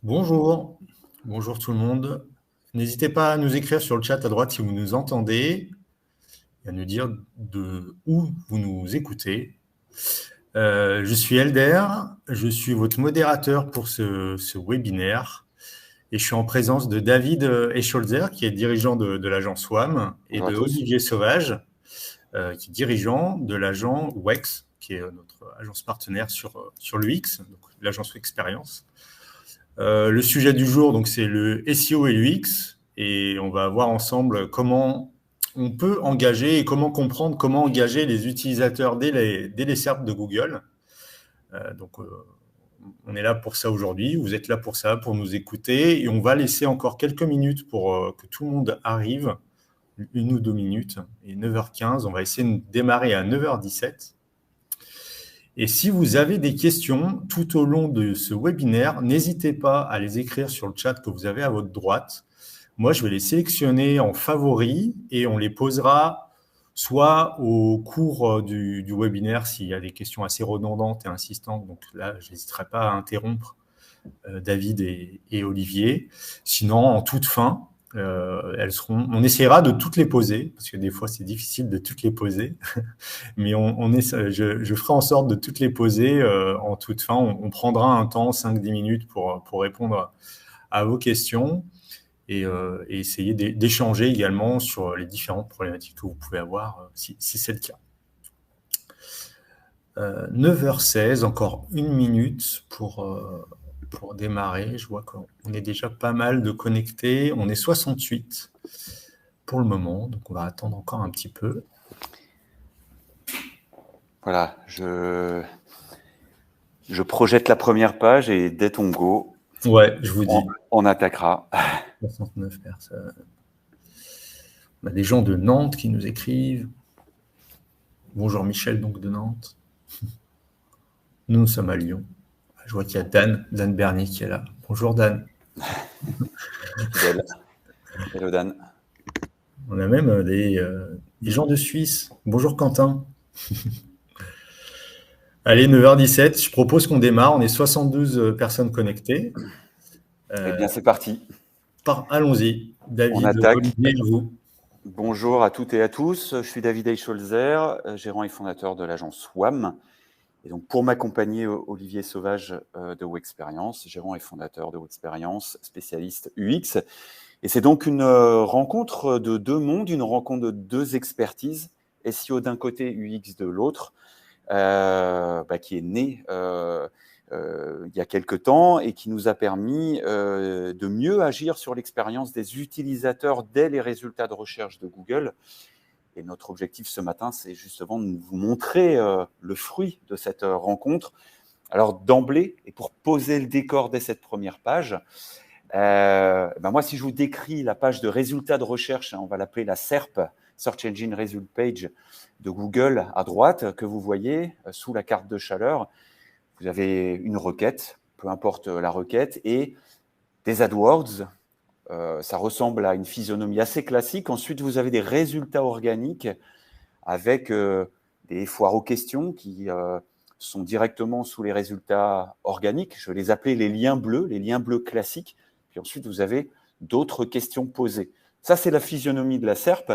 Bonjour, bonjour tout le monde. N'hésitez pas à nous écrire sur le chat à droite si vous nous entendez et à nous dire de où vous nous écoutez. Je suis Elder, je suis votre modérateur pour ce webinaire et je suis en présence de David Escholzer qui est dirigeant de l'agence WAM et Bonjour à de tous. Olivier Sauvage qui est dirigeant de l'agence WEX qui est notre agence partenaire sur l'UX, donc l'agence Expérience. Le sujet du jour, donc, c'est le SEO et l'UX, et on va voir ensemble comment on peut engager et comment comprendre comment engager les utilisateurs dès les SERP de Google. On est là pour ça aujourd'hui, vous êtes là pour ça, pour nous écouter, et on va laisser encore quelques minutes pour que tout le monde arrive, 1 ou 2 minutes, et 9h15, on va essayer de démarrer à 9h17. Et si vous avez des questions tout au long de ce webinaire, n'hésitez pas à les écrire sur le chat que vous avez à votre droite. Moi, je vais les sélectionner en favoris et on les posera soit au cours du webinaire s'il y a des questions assez redondantes et insistantes. Donc là, je n'hésiterai pas à interrompre David et Olivier. Sinon, en toute fin, on essaiera de toutes les poser, parce que des fois, c'est difficile de toutes les poser. Mais je ferai en sorte de toutes les poser en toute fin. On prendra un temps, 5-10 minutes, pour répondre à vos questions et essayer d'échanger également sur les différentes problématiques que vous pouvez avoir, si c'est le cas. 9h16, encore 1 minute pour démarrer. Je vois qu'on est déjà pas mal de connectés. On est 68 pour le moment, donc on va attendre encore un petit peu. Voilà, je projette la première page et dès ton go, ouais, je vous dis. On attaquera. 69 personnes. On a des gens de Nantes qui nous écrivent. Bonjour Michel, donc de Nantes. Nous sommes à Lyon. Je vois qu'il y a Dan Bernier qui est là. Bonjour Dan. Hello Dan. On a même des gens de Suisse. Bonjour Quentin. Allez, 9h17, je propose qu'on démarre. On est 72 personnes connectées. Eh bien, c'est parti. Allons-y. David, on attaque. Olivier, vous. Bonjour à toutes et à tous. Je suis David Escholzer, gérant et fondateur de l'agence WAM. Et donc, pour m'accompagner, Olivier Sauvage de Wexperience, gérant et fondateur de Wexperience, spécialiste UX. Et c'est donc une rencontre de deux mondes, une rencontre de deux expertises, SEO d'un côté, UX de l'autre, qui est née il y a quelques temps et qui nous a permis de mieux agir sur l'expérience des utilisateurs dès les résultats de recherche de Google. Et notre objectif ce matin, c'est justement de vous montrer le fruit de cette rencontre. Alors d'emblée, et pour poser le décor dès cette première page, moi, si je vous décris la page de résultats de recherche, on va l'appeler la SERP, Search Engine Result Page de Google à droite, que vous voyez sous la carte de chaleur. Vous avez une requête, peu importe la requête, et des AdWords. Ça ressemble à une physionomie assez classique. Ensuite, vous avez des résultats organiques avec des foires aux questions qui sont directement sous les résultats organiques. Je vais les appeler les liens bleus classiques. Puis ensuite, vous avez d'autres questions posées. Ça, c'est la physionomie de la SERP.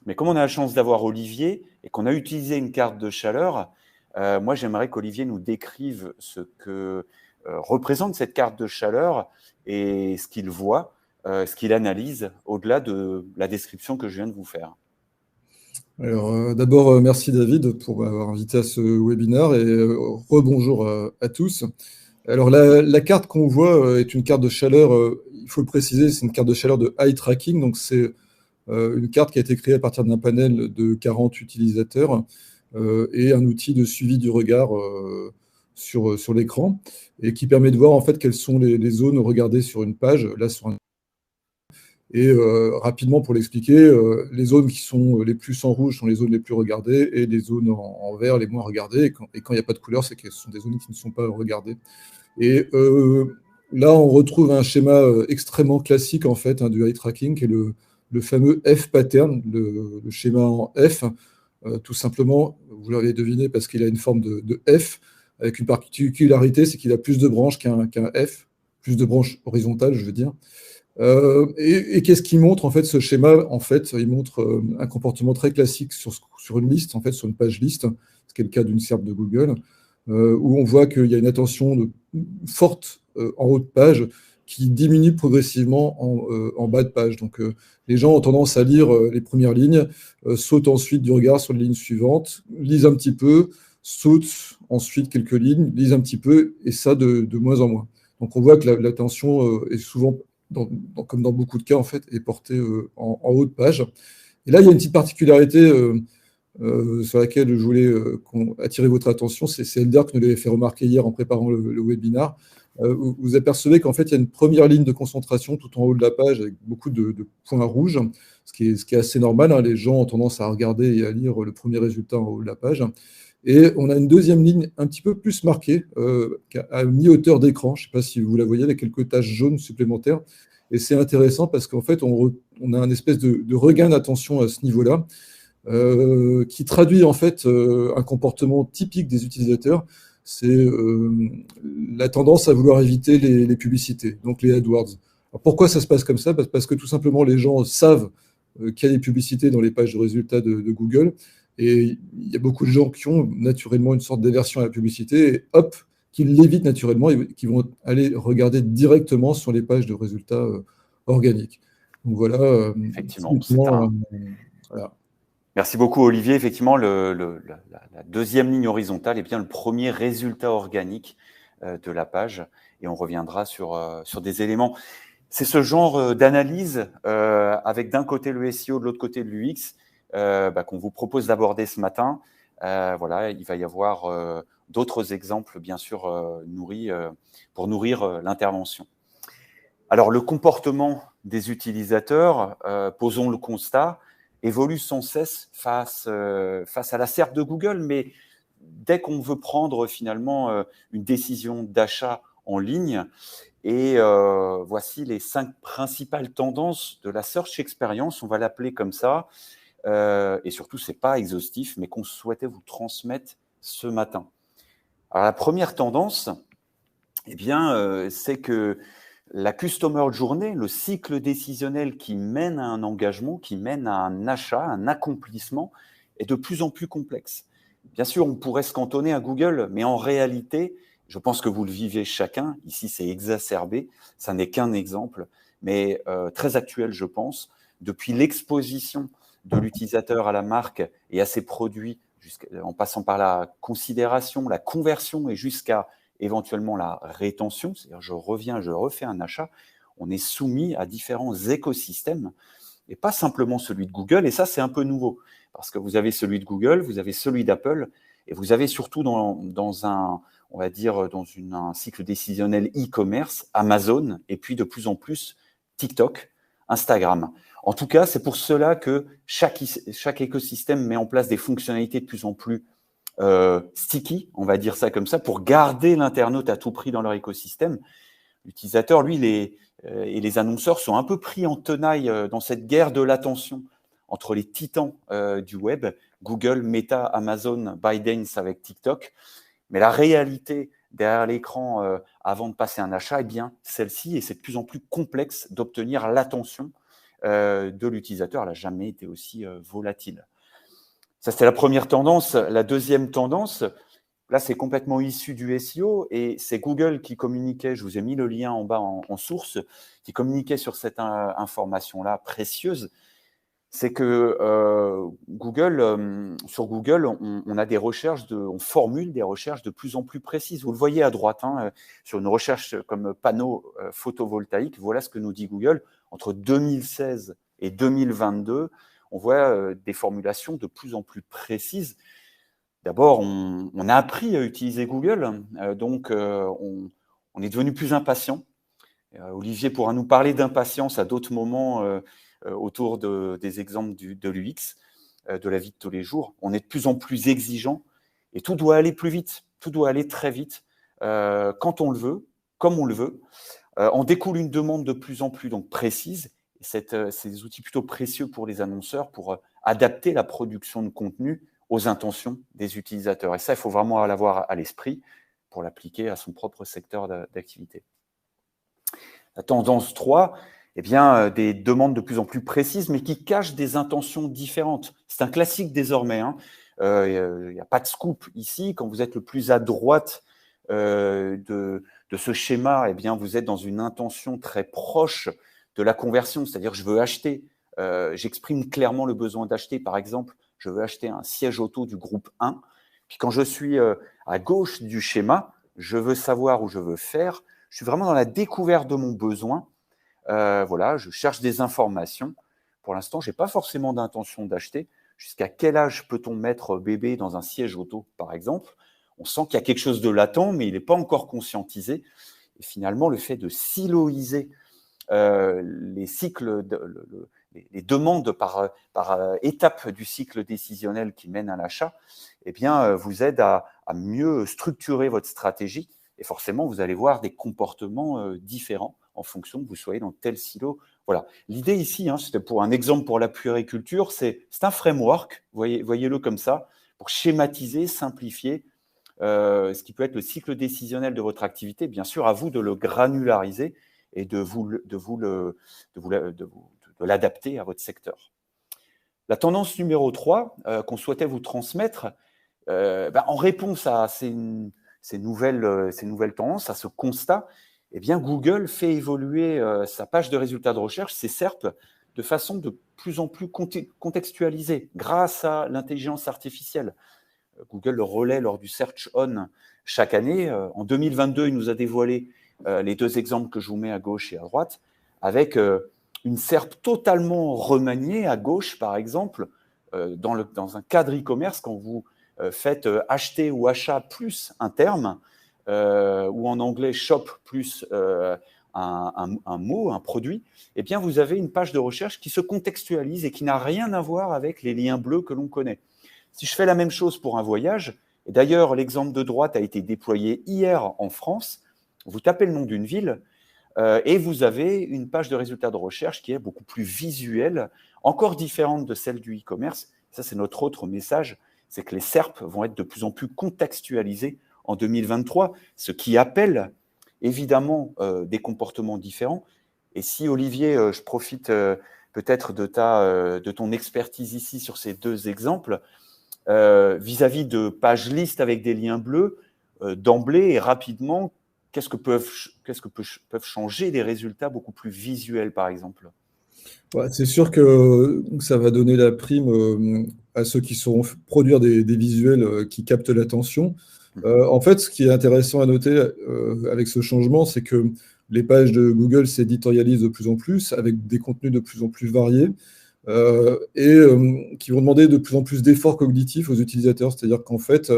Mais comme on a la chance d'avoir Olivier et qu'on a utilisé une carte de chaleur, moi, j'aimerais qu'Olivier nous décrive ce que représente cette carte de chaleur et ce qu'il voit, ce qu'il analyse au-delà de la description que je viens de vous faire. Alors, d'abord, merci David pour m'avoir invité à ce webinaire et rebonjour à tous. Alors, la carte qu'on voit est une carte de chaleur, il faut le préciser, c'est une carte de chaleur de eye tracking, donc c'est une carte qui a été créée à partir d'un panel de 40 utilisateurs et un outil de suivi du regard sur l'écran et qui permet de voir en fait quelles sont les zones regardées sur une page. Là, sur un... Et rapidement, pour l'expliquer, les zones qui sont les plus en rouge sont les zones les plus regardées et les zones en vert les moins regardées. Et quand il n'y a pas de couleur, c'est que ce sont des zones qui ne sont pas regardées. Et là, on retrouve un schéma extrêmement classique en fait du eye tracking, qui est le fameux F pattern, le schéma en F. Tout simplement, vous l'avez deviné, parce qu'il a une forme de F, avec une particularité, c'est qu'il a plus de branches qu'un F. plus de branches horizontales, je veux dire. Et qu'est-ce qu'il montre, en fait, ce schéma? En fait, il montre un comportement très classique sur une liste, en fait, sur une page liste, ce qui est le cas d'une SERP de Google, où on voit qu'il y a une attention forte en haut de page qui diminue progressivement en bas de page. Donc, les gens ont tendance à lire les premières lignes, sautent ensuite du regard sur les lignes suivantes, lisent un petit peu, sautent ensuite quelques lignes, lisent un petit peu, et ça de moins en moins. Donc, on voit que l'attention est souvent, comme dans beaucoup de cas, en fait, est portée en haut de page. Et là, il y a une petite particularité sur laquelle je voulais attirer votre attention, c'est Eldar qui nous l'avait fait remarquer hier en préparant le webinaire. Vous apercevez qu'en fait, il y a une première ligne de concentration tout en haut de la page avec beaucoup de points rouges, ce qui est assez normal. Hein. Les gens ont tendance à regarder et à lire le premier résultat en haut de la page. Et on a une deuxième ligne un petit peu plus marquée, à mi-hauteur d'écran. Je ne sais pas si vous la voyez, avec quelques taches jaunes supplémentaires. Et c'est intéressant parce qu'en fait, on a un espèce de regain d'attention à ce niveau-là, qui traduit en fait un comportement typique des utilisateurs. C'est la tendance à vouloir éviter les publicités, donc les AdWords. Alors pourquoi ça se passe comme ça? Parce que tout simplement, les gens savent qu'il y a des publicités dans les pages de résultats de Google. Et il y a beaucoup de gens qui ont naturellement une sorte d'aversion à la publicité, et hop, qui l'évitent naturellement et qui vont aller regarder directement sur les pages de résultats organiques. Donc voilà. Effectivement, voilà. Merci beaucoup, Olivier. Effectivement, la deuxième ligne horizontale est bien le premier résultat organique de la page, et on reviendra sur des éléments. C'est ce genre d'analyse avec d'un côté le SEO, de l'autre côté l'UX, qu'on vous propose d'aborder ce matin. Voilà, il va y avoir d'autres exemples, bien sûr, nourris pour nourrir l'intervention. Alors, le comportement des utilisateurs, posons le constat, évolue sans cesse face à la SERP de Google, mais dès qu'on veut prendre finalement une décision d'achat en ligne, et voici les 5 principales tendances de la Search Experience, on va l'appeler comme ça, et surtout, ce n'est pas exhaustif, mais qu'on souhaitait vous transmettre ce matin. Alors, la première tendance, eh bien, c'est que la Customer Journey, le cycle décisionnel qui mène à un engagement, qui mène à un achat, un accomplissement, est de plus en plus complexe. Bien sûr, on pourrait se cantonner à Google, mais en réalité, je pense que vous le vivez chacun. Ici, c'est exacerbé. Ça n'est qu'un exemple, mais très actuel, je pense. Depuis l'exposition de l'utilisateur à la marque et à ses produits, en passant par la considération, la conversion et jusqu'à éventuellement la rétention, c'est-à-dire je reviens, je refais un achat, on est soumis à différents écosystèmes et pas simplement celui de Google. Et ça, c'est un peu nouveau parce que vous avez celui de Google, vous avez celui d'Apple et vous avez surtout dans un, on va dire, un cycle décisionnel e-commerce, Amazon et puis de plus en plus TikTok, Instagram. En tout cas, c'est pour cela que chaque écosystème met en place des fonctionnalités de plus en plus sticky, on va dire ça comme ça, pour garder l'internaute à tout prix dans leur écosystème. L'utilisateur, lui, et les annonceurs sont un peu pris en tenaille dans cette guerre de l'attention entre les titans du web, Google, Meta, Amazon, ByteDance avec TikTok. Mais la réalité derrière l'écran avant de passer un achat, eh bien, celle-ci, et c'est de plus en plus complexe d'obtenir l'attention de l'utilisateur. Elle n'a jamais été aussi volatile. Ça, c'était la première tendance. La deuxième tendance, là, c'est complètement issu du SEO et c'est Google qui communiquait, je vous ai mis le lien en bas en source, qui communiquait sur cette information-là précieuse. C'est que sur Google, on a des recherches, on formule des recherches de plus en plus précises. Vous le voyez à droite, hein, sur une recherche comme panneau photovoltaïque, voilà ce que nous dit Google. Entre 2016 et 2022, on voit des formulations de plus en plus précises. D'abord, on a appris à utiliser Google, donc on est devenu plus impatient. Olivier pourra nous parler d'impatience à d'autres moments autour des exemples de l'UX, de la vie de tous les jours. On est de plus en plus exigeant et tout doit aller plus vite, tout doit aller très vite, quand on le veut, comme on le veut. En découle une demande de plus en plus donc, précise. C'est des outils plutôt précieux pour les annonceurs pour adapter la production de contenu aux intentions des utilisateurs. Et ça, il faut vraiment l'avoir à l'esprit pour l'appliquer à son propre secteur d'activité. La tendance 3, eh bien, des demandes de plus en plus précises, mais qui cachent des intentions différentes. C'est un classique désormais, hein. Il n'y a pas de scoop ici. Quand vous êtes le plus à droite de ce schéma, eh bien, vous êtes dans une intention très proche de la conversion, c'est-à-dire je veux acheter, j'exprime clairement le besoin d'acheter. Par exemple, je veux acheter un siège auto du groupe 1. Puis quand je suis à gauche du schéma, je veux savoir où je veux faire. Je suis vraiment dans la découverte de mon besoin. Voilà, je cherche des informations. Pour l'instant, je n'ai pas forcément d'intention d'acheter. Jusqu'à quel âge peut-on mettre bébé dans un siège auto, par exemple? On sent qu'il y a quelque chose de latent, mais il n'est pas encore conscientisé. Et finalement, le fait de siloiser les cycles, les demandes par étape du cycle décisionnel qui mène à l'achat, eh bien, vous aide à mieux structurer votre stratégie. Et forcément, vous allez voir des comportements différents en fonction que vous soyez dans tel silo. Voilà. L'idée ici, hein, c'était pour un exemple pour la puériculture, c'est un framework, voyez-le comme ça, pour schématiser, simplifier ce qui peut être le cycle décisionnel de votre activité. Bien sûr, à vous de le granulariser et de l'adapter à votre secteur. La tendance numéro 3 qu'on souhaitait vous transmettre, en réponse à ces nouvelles tendances, à ce constat, eh bien, Google fait évoluer sa page de résultats de recherche, ses SERP, de façon de plus en plus contextualisée grâce à l'intelligence artificielle. Google le relaie lors du Search On chaque année. En 2022, il nous a dévoilé les deux exemples que je vous mets à gauche et à droite, avec une SERP totalement remaniée à gauche, par exemple, dans un cadre e-commerce, quand vous faites acheter ou achat plus un terme, ou en anglais shop plus un mot, un produit, eh bien vous avez une page de recherche qui se contextualise et qui n'a rien à voir avec les liens bleus que l'on connaît. Si je fais la même chose pour un voyage, et d'ailleurs l'exemple de droite a été déployé hier en France, vous tapez le nom d'une ville et vous avez une page de résultats de recherche qui est beaucoup plus visuelle, encore différente de celle du e-commerce. Ça, c'est notre autre message, c'est que les SERP vont être de plus en plus contextualisés en 2023, ce qui appelle évidemment des comportements différents. Et si, Olivier, je profite peut-être de ton expertise ici sur ces deux exemples, vis-à-vis de pages listes avec des liens bleus, d'emblée et rapidement, qu'est-ce que peuvent changer des résultats beaucoup plus visuels, par exemple? Ouais, c'est sûr que ça va donner la prime à ceux qui sauront produire des visuels qui captent l'attention. En fait, ce qui est intéressant à noter avec ce changement, c'est que les pages de Google s'éditorialisent de plus en plus, avec des contenus de plus en plus variés, qui vont demander de plus en plus d'efforts cognitifs aux utilisateurs. C'est-à-dire qu'en fait,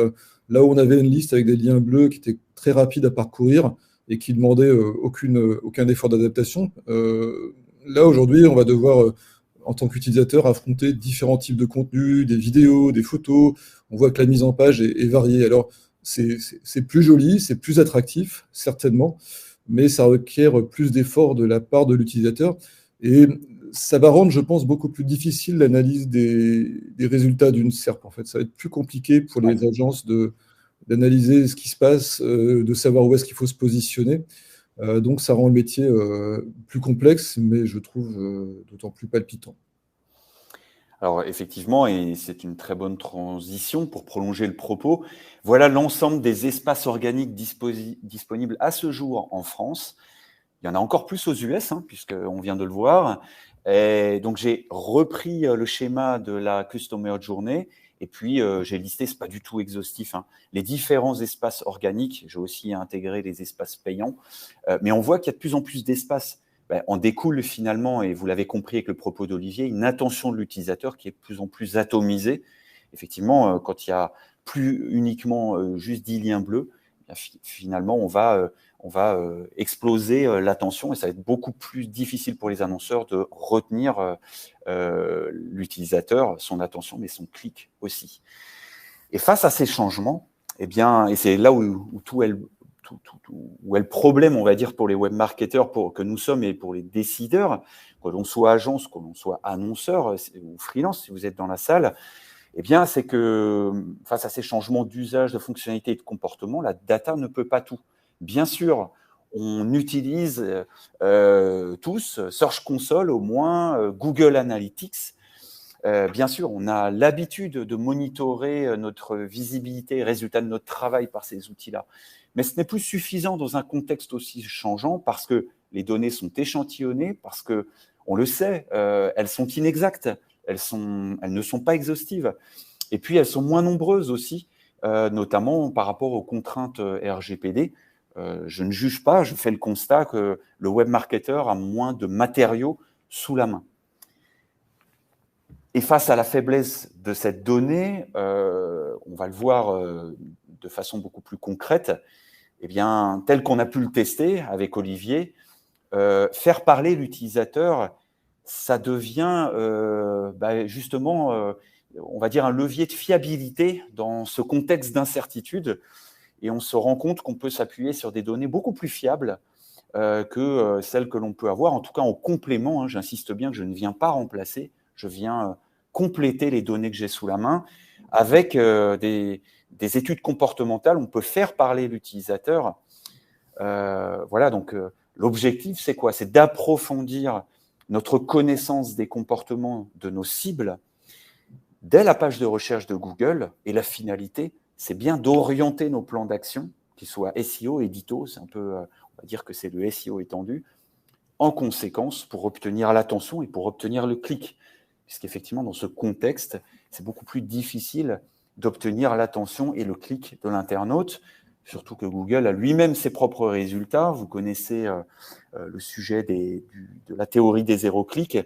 là où on avait une liste avec des liens bleus qui étaient très rapides à parcourir et qui demandaient aucun effort d'adaptation, là aujourd'hui, on va devoir, en tant qu'utilisateur, affronter différents types de contenus, des vidéos, des photos. On voit que la mise en page est variée. Alors, c'est plus joli, c'est plus attractif, certainement, mais ça requiert plus d'efforts de la part de l'utilisateur. Et ça va rendre, je pense, beaucoup plus difficile l'analyse des résultats d'une SERP. En fait, ça va être plus compliqué pour les agences d'analyser ce qui se passe, de savoir où est-ce qu'il faut se positionner. Donc, ça rend le métier plus complexe, mais je trouve d'autant plus palpitant. Alors, effectivement, et c'est une très bonne transition pour prolonger le propos. Voilà l'ensemble des espaces organiques disponibles à ce jour en France. Il y en a encore plus aux US, hein, puisqu'on vient de le voir. Et donc, j'ai repris le schéma de la Customer Journey. Et puis, j'ai listé, ce n'est pas du tout exhaustif, hein, les différents espaces organiques. J'ai aussi intégré les espaces payants. Mais on voit qu'il y a de plus en plus d'espaces. En découle finalement, et vous l'avez compris avec le propos d'Olivier, une attention de l'utilisateur qui est de plus en plus atomisée. Effectivement, quand il y a plus uniquement juste 10 liens bleus, finalement, on va exploser l'attention et ça va être beaucoup plus difficile pour les annonceurs de retenir l'utilisateur, son attention, mais son clic aussi. Et face à ces changements, eh bien, et c'est là où tout est le problème, on va dire, pour les webmarketeurs que nous sommes et pour les décideurs, que l'on soit agence, que l'on soit annonceur ou freelance, si vous êtes dans la salle, eh bien, c'est que face à ces changements d'usage, de fonctionnalité et de comportement, la data ne peut pas tout. Bien sûr, on utilise tous Search Console, au moins Google Analytics. Bien sûr, on a l'habitude de monitorer notre visibilité, résultat de notre travail par ces outils-là. Mais ce n'est plus suffisant dans un contexte aussi changeant parce que les données sont échantillonnées, parce que, on le sait, elles sont inexactes, elles ne sont pas exhaustives. Et puis, elles sont moins nombreuses aussi, notamment par rapport aux contraintes RGPD. Je ne juge pas, je fais le constat que le web marketeur a moins de matériaux sous la main. Et face à la faiblesse de cette donnée, on va le voir de façon beaucoup plus concrète, eh bien, tel qu'on a pu le tester avec Olivier, faire parler l'utilisateur, ça devient justement, on va dire, un levier de fiabilité dans ce contexte d'incertitude. Et on se rend compte qu'on peut s'appuyer sur des données beaucoup plus fiables que celles que l'on peut avoir, en tout cas en complément. Hein, j'insiste bien que je ne viens pas remplacer, je viens compléter les données que j'ai sous la main avec des études comportementales. On peut faire parler l'utilisateur. Voilà, donc l'objectif, c'est quoi? C'est d'approfondir notre connaissance des comportements de nos cibles dès la page de recherche de Google. Et la finalité, c'est bien d'orienter nos plans d'action, qu'ils soient SEO, édito, c'est un peu, on va dire que c'est le SEO étendu, en conséquence pour obtenir l'attention et pour obtenir le clic. Puisqu'effectivement, dans ce contexte, c'est beaucoup plus difficile d'obtenir l'attention et le clic de l'internaute, surtout que Google a lui-même ses propres résultats. Vous connaissez le sujet de la théorie des zéro clics.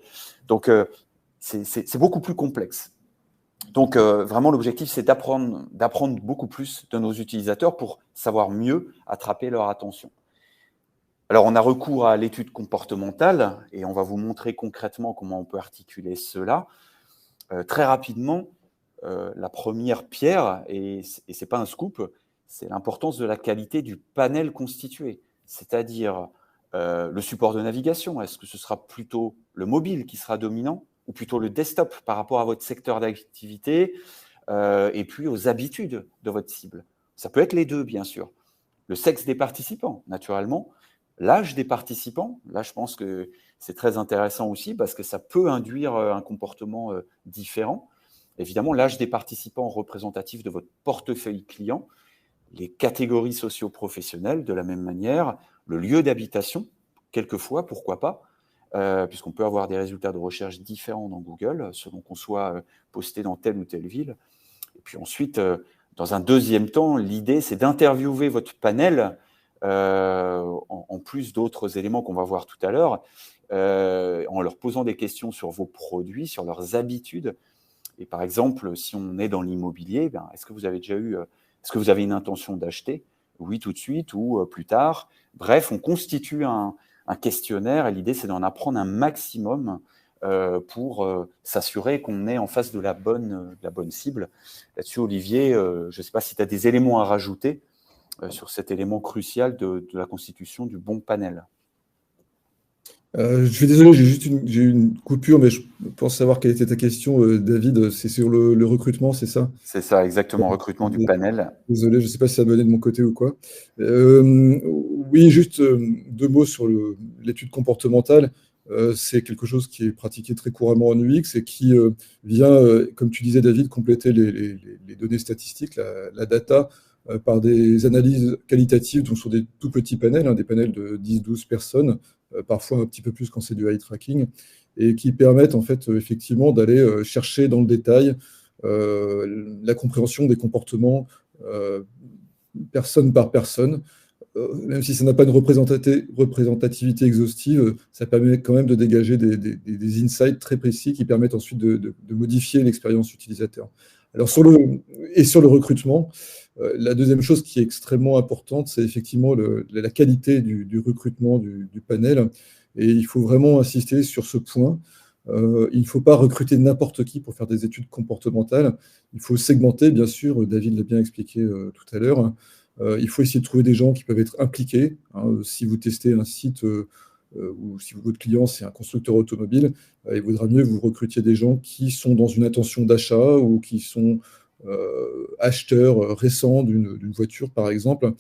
Donc, c'est beaucoup plus complexe. Donc, vraiment, l'objectif, c'est d'apprendre beaucoup plus de nos utilisateurs pour savoir mieux attraper leur attention. Alors, on a recours à l'étude comportementale et on va vous montrer concrètement comment on peut articuler cela. Très rapidement, la première pierre, et ce n'est pas un scoop, c'est l'importance de la qualité du panel constitué, c'est-à-dire le support de navigation. Est-ce que ce sera plutôt le mobile qui sera dominant ou plutôt le desktop par rapport à votre secteur d'activité et puis aux habitudes de votre cible? Ça peut être les deux, bien sûr. Le sexe des participants, naturellement. L'âge des participants, là, je pense que c'est très intéressant aussi parce que ça peut induire un comportement différent. Évidemment, l'âge des participants représentatif de votre portefeuille client, les catégories socio-professionnelles de la même manière, le lieu d'habitation, quelquefois, pourquoi pas, puisqu'on peut avoir des résultats de recherche différents dans Google, selon qu'on soit posté dans telle ou telle ville. Et puis ensuite, dans un deuxième temps, l'idée, c'est d'interviewer votre panel, en plus d'autres éléments qu'on va voir tout à l'heure, en leur posant des questions sur vos produits, sur leurs habitudes. Et par exemple, si on est dans l'immobilier, est-ce que vous avez déjà eu, est-ce que vous avez une intention d'acheter? Oui, tout de suite ou plus tard. Bref, on constitue un questionnaire et l'idée, c'est d'en apprendre un maximum pour s'assurer qu'on est en face de la bonne cible. Là-dessus, Olivier, je ne sais pas si tu as des éléments à rajouter sur cet élément crucial de la constitution du bon panel. Je suis désolé, j'ai eu une coupure, mais je pense savoir quelle était ta question, David. C'est sur le recrutement, c'est ça? C'est ça, exactement, recrutement du panel. Désolé, je ne sais pas si ça venait de mon côté ou quoi. Oui, juste 2 mots sur l'étude comportementale. C'est quelque chose qui est pratiqué très couramment en UX et qui vient, comme tu disais, David, compléter les données statistiques, la data, par des analyses qualitatives, donc sur des tout petits panels, des panels de 10-12 personnes, parfois un petit peu plus quand c'est du eye tracking, et qui permettent en fait effectivement d'aller chercher dans le détail la compréhension des comportements personne par personne. Même si ça n'a pas une représentativité exhaustive, ça permet quand même de dégager des insights très précis qui permettent ensuite de modifier l'expérience utilisateur. Alors sur le recrutement, la deuxième chose qui est extrêmement importante, c'est effectivement la qualité du recrutement du panel. Et il faut vraiment insister sur ce point. Il ne faut pas recruter n'importe qui pour faire des études comportementales. Il faut segmenter, bien sûr, David l'a bien expliqué tout à l'heure. Il faut essayer de trouver des gens qui peuvent être impliqués. Si vous testez un site ou si votre client c'est un constructeur automobile, il vaudra mieux que vous recrutiez des gens qui sont dans une intention d'achat ou qui sont acheteurs récents d'une voiture, par exemple.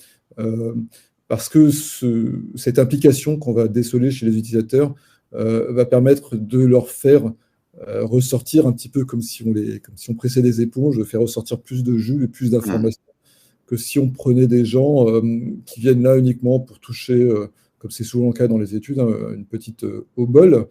parce que cette implication qu'on va déceler chez les utilisateurs va permettre de leur faire ressortir un petit peu comme si on pressait des éponges, faire ressortir plus de jus et plus d'informations que si on prenait des gens qui viennent là uniquement pour toucher, comme c'est souvent le cas dans les études, une petite obole,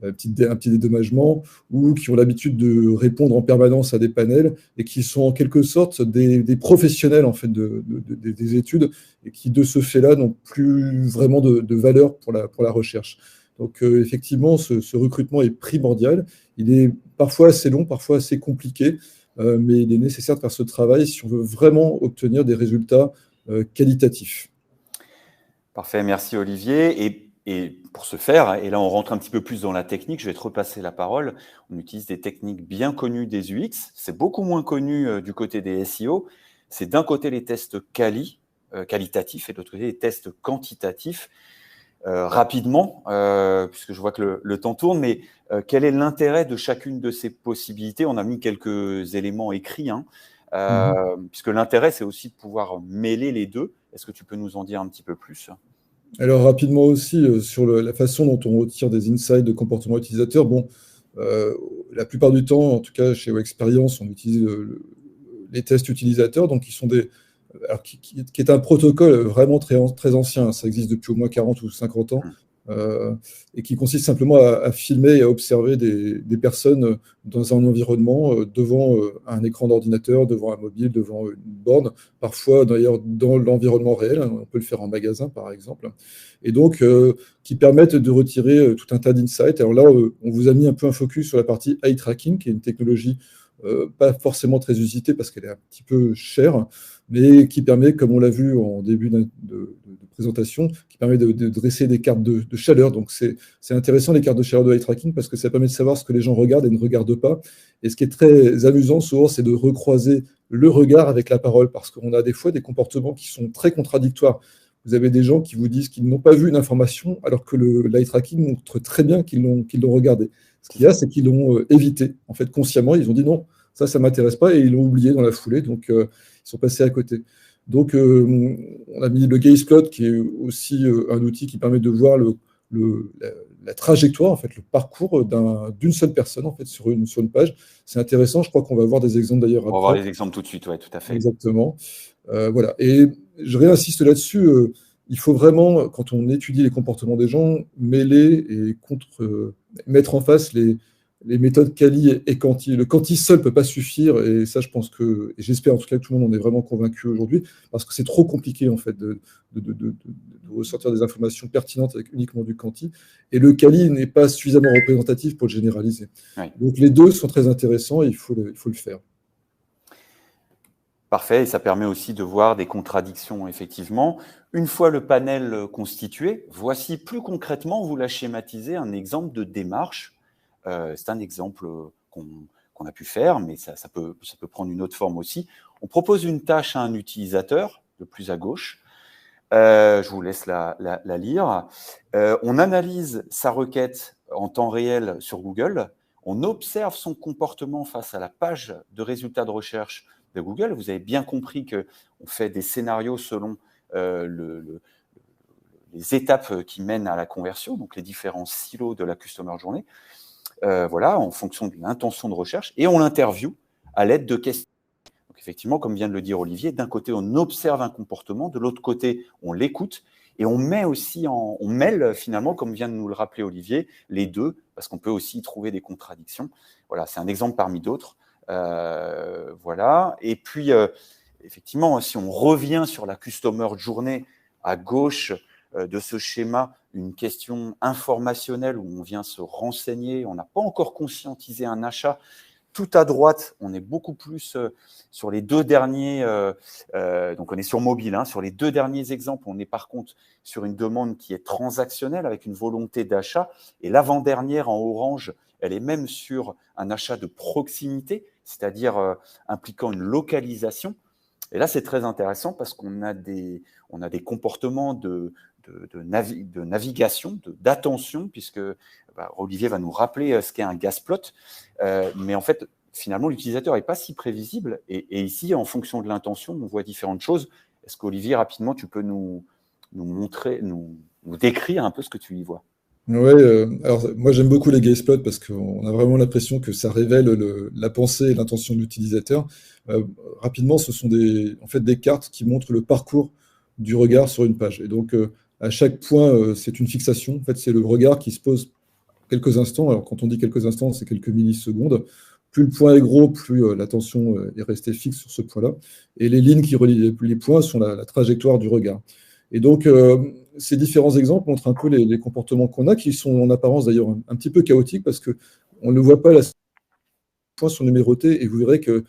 un petit dédommagement, ou qui ont l'habitude de répondre en permanence à des panels et qui sont en quelque sorte des professionnels en fait des études et qui de ce fait-là n'ont plus vraiment de valeur pour la recherche. Donc effectivement, ce recrutement est primordial. Il est parfois assez long, parfois assez compliqué, mais il est nécessaire de faire ce travail si on veut vraiment obtenir des résultats qualitatifs. Parfait, merci Olivier. Et pour ce faire, et là on rentre un petit peu plus dans la technique, je vais te repasser la parole. On utilise des techniques bien connues des UX, c'est beaucoup moins connu du côté des SEO. C'est d'un côté les tests qualitatifs et de l'autre côté les tests quantitatifs. Rapidement, puisque je vois que le temps tourne, mais quel est l'intérêt de chacune de ces possibilités? On a mis quelques éléments écrits, puisque l'intérêt, c'est aussi de pouvoir mêler les deux. Est-ce que tu peux nous en dire un petit peu plus? Alors rapidement aussi, sur la façon dont on retire des insights de comportement utilisateur, la plupart du temps, en tout cas chez Wexperience, on utilise les tests utilisateurs, donc qui est un protocole vraiment très, très ancien, ça existe depuis au moins 40 ou 50 ans, et qui consiste simplement à filmer et à observer des personnes dans un environnement, devant un écran d'ordinateur, devant un mobile, devant une borne, parfois d'ailleurs dans l'environnement réel, on peut le faire en magasin par exemple, et donc qui permettent de retirer tout un tas d'insights. Alors là, on vous a mis un peu un focus sur la partie eye tracking, qui est une technologie pas forcément très usitée parce qu'elle est un petit peu chère, mais qui permet, comme on l'a vu en début de présentation, qui permet de dresser des cartes de chaleur. Donc c'est intéressant les cartes de chaleur de eye tracking parce que ça permet de savoir ce que les gens regardent et ne regardent pas. Et ce qui est très amusant souvent, c'est de recroiser le regard avec la parole, parce qu'on a des fois des comportements qui sont très contradictoires. Vous avez des gens qui vous disent qu'ils n'ont pas vu une information alors que l'eye tracking montre très bien qu'ils l'ont regardé. Ce qu'il y a, c'est qu'ils l'ont évité. En fait, consciemment, ils ont dit non, ça ne m'intéresse pas, et ils l'ont oublié dans la foulée, donc ils sont passés à côté. Donc, on a mis le gaze plot, qui est aussi un outil qui permet de voir la trajectoire, en fait, le parcours d'une seule personne, en fait, sur une page. C'est intéressant, je crois qu'on va voir des exemples d'ailleurs après. On va voir les exemples tout de suite, oui, tout à fait. Exactement. Voilà. Et je réinsiste là-dessus. Il faut vraiment, quand on étudie les comportements des gens, mêler et mettre en face les méthodes quali et quanti. Le quanti seul ne peut pas suffire, et ça, je pense et j'espère en tout cas que tout le monde en est vraiment convaincu aujourd'hui, parce que c'est trop compliqué en fait de ressortir des informations pertinentes avec uniquement du quanti, et le quali n'est pas suffisamment représentatif pour le généraliser. Oui. Donc les deux sont très intéressants et il faut le faire. Parfait, et ça permet aussi de voir des contradictions, effectivement. Une fois le panel constitué, voici plus concrètement, vous la schématisez, un exemple de démarche. C'est un exemple qu'on a pu faire, mais ça peut prendre une autre forme aussi. On propose une tâche à un utilisateur, le plus à gauche. Je vous laisse la lire. On analyse sa requête en temps réel sur Google. On observe son comportement face à la page de résultats de recherche de Google. Vous avez bien compris qu'on fait des scénarios selon les étapes qui mènent à la conversion, donc les différents silos de la Customer Journey. Voilà, en fonction de l'intention de recherche, et on l'interview à l'aide de questions. Donc effectivement, comme vient de le dire Olivier, d'un côté, on observe un comportement, de l'autre côté, on l'écoute, et on mêle finalement, comme vient de nous le rappeler Olivier, les deux, parce qu'on peut aussi y trouver des contradictions. Voilà, c'est un exemple parmi d'autres. Voilà. Et puis, effectivement, si on revient sur la Customer Journey, à gauche de ce schéma, une question informationnelle où on vient se renseigner, on n'a pas encore conscientisé un achat. Tout à droite, on est beaucoup plus sur les deux derniers, donc on est sur mobile, sur les deux derniers exemples, on est par contre sur une demande qui est transactionnelle avec une volonté d'achat, et l'avant-dernière en orange, elle est même sur un achat de proximité, c'est-à-dire impliquant une localisation. Et là, c'est très intéressant parce qu'on a des comportements de navigation, d'attention, puisque Olivier va nous rappeler ce qu'est un gas plot. Mais en fait, finalement, l'utilisateur n'est pas si prévisible. Et ici, en fonction de l'intention, on voit différentes choses. Est-ce qu'Olivier, rapidement, tu peux nous montrer, nous décrire un peu ce que tu y vois? Ouais, alors moi j'aime beaucoup les gaze plots parce qu'on a vraiment l'impression que ça révèle la pensée et l'intention de l'utilisateur. Rapidement, ce sont en fait des cartes qui montrent le parcours du regard sur une page. Et donc à chaque point, c'est une fixation. En fait, c'est le regard qui se pose quelques instants. Alors quand on dit quelques instants, c'est quelques millisecondes. Plus le point est gros, plus l'attention est restée fixe sur ce point-là. Et les lignes qui relient les points sont la trajectoire du regard. Et donc, ces différents exemples montrent un peu les comportements qu'on a, qui sont en apparence d'ailleurs un petit peu chaotiques, parce qu'on ne voit pas, les points sont numérotés, et vous verrez qu'il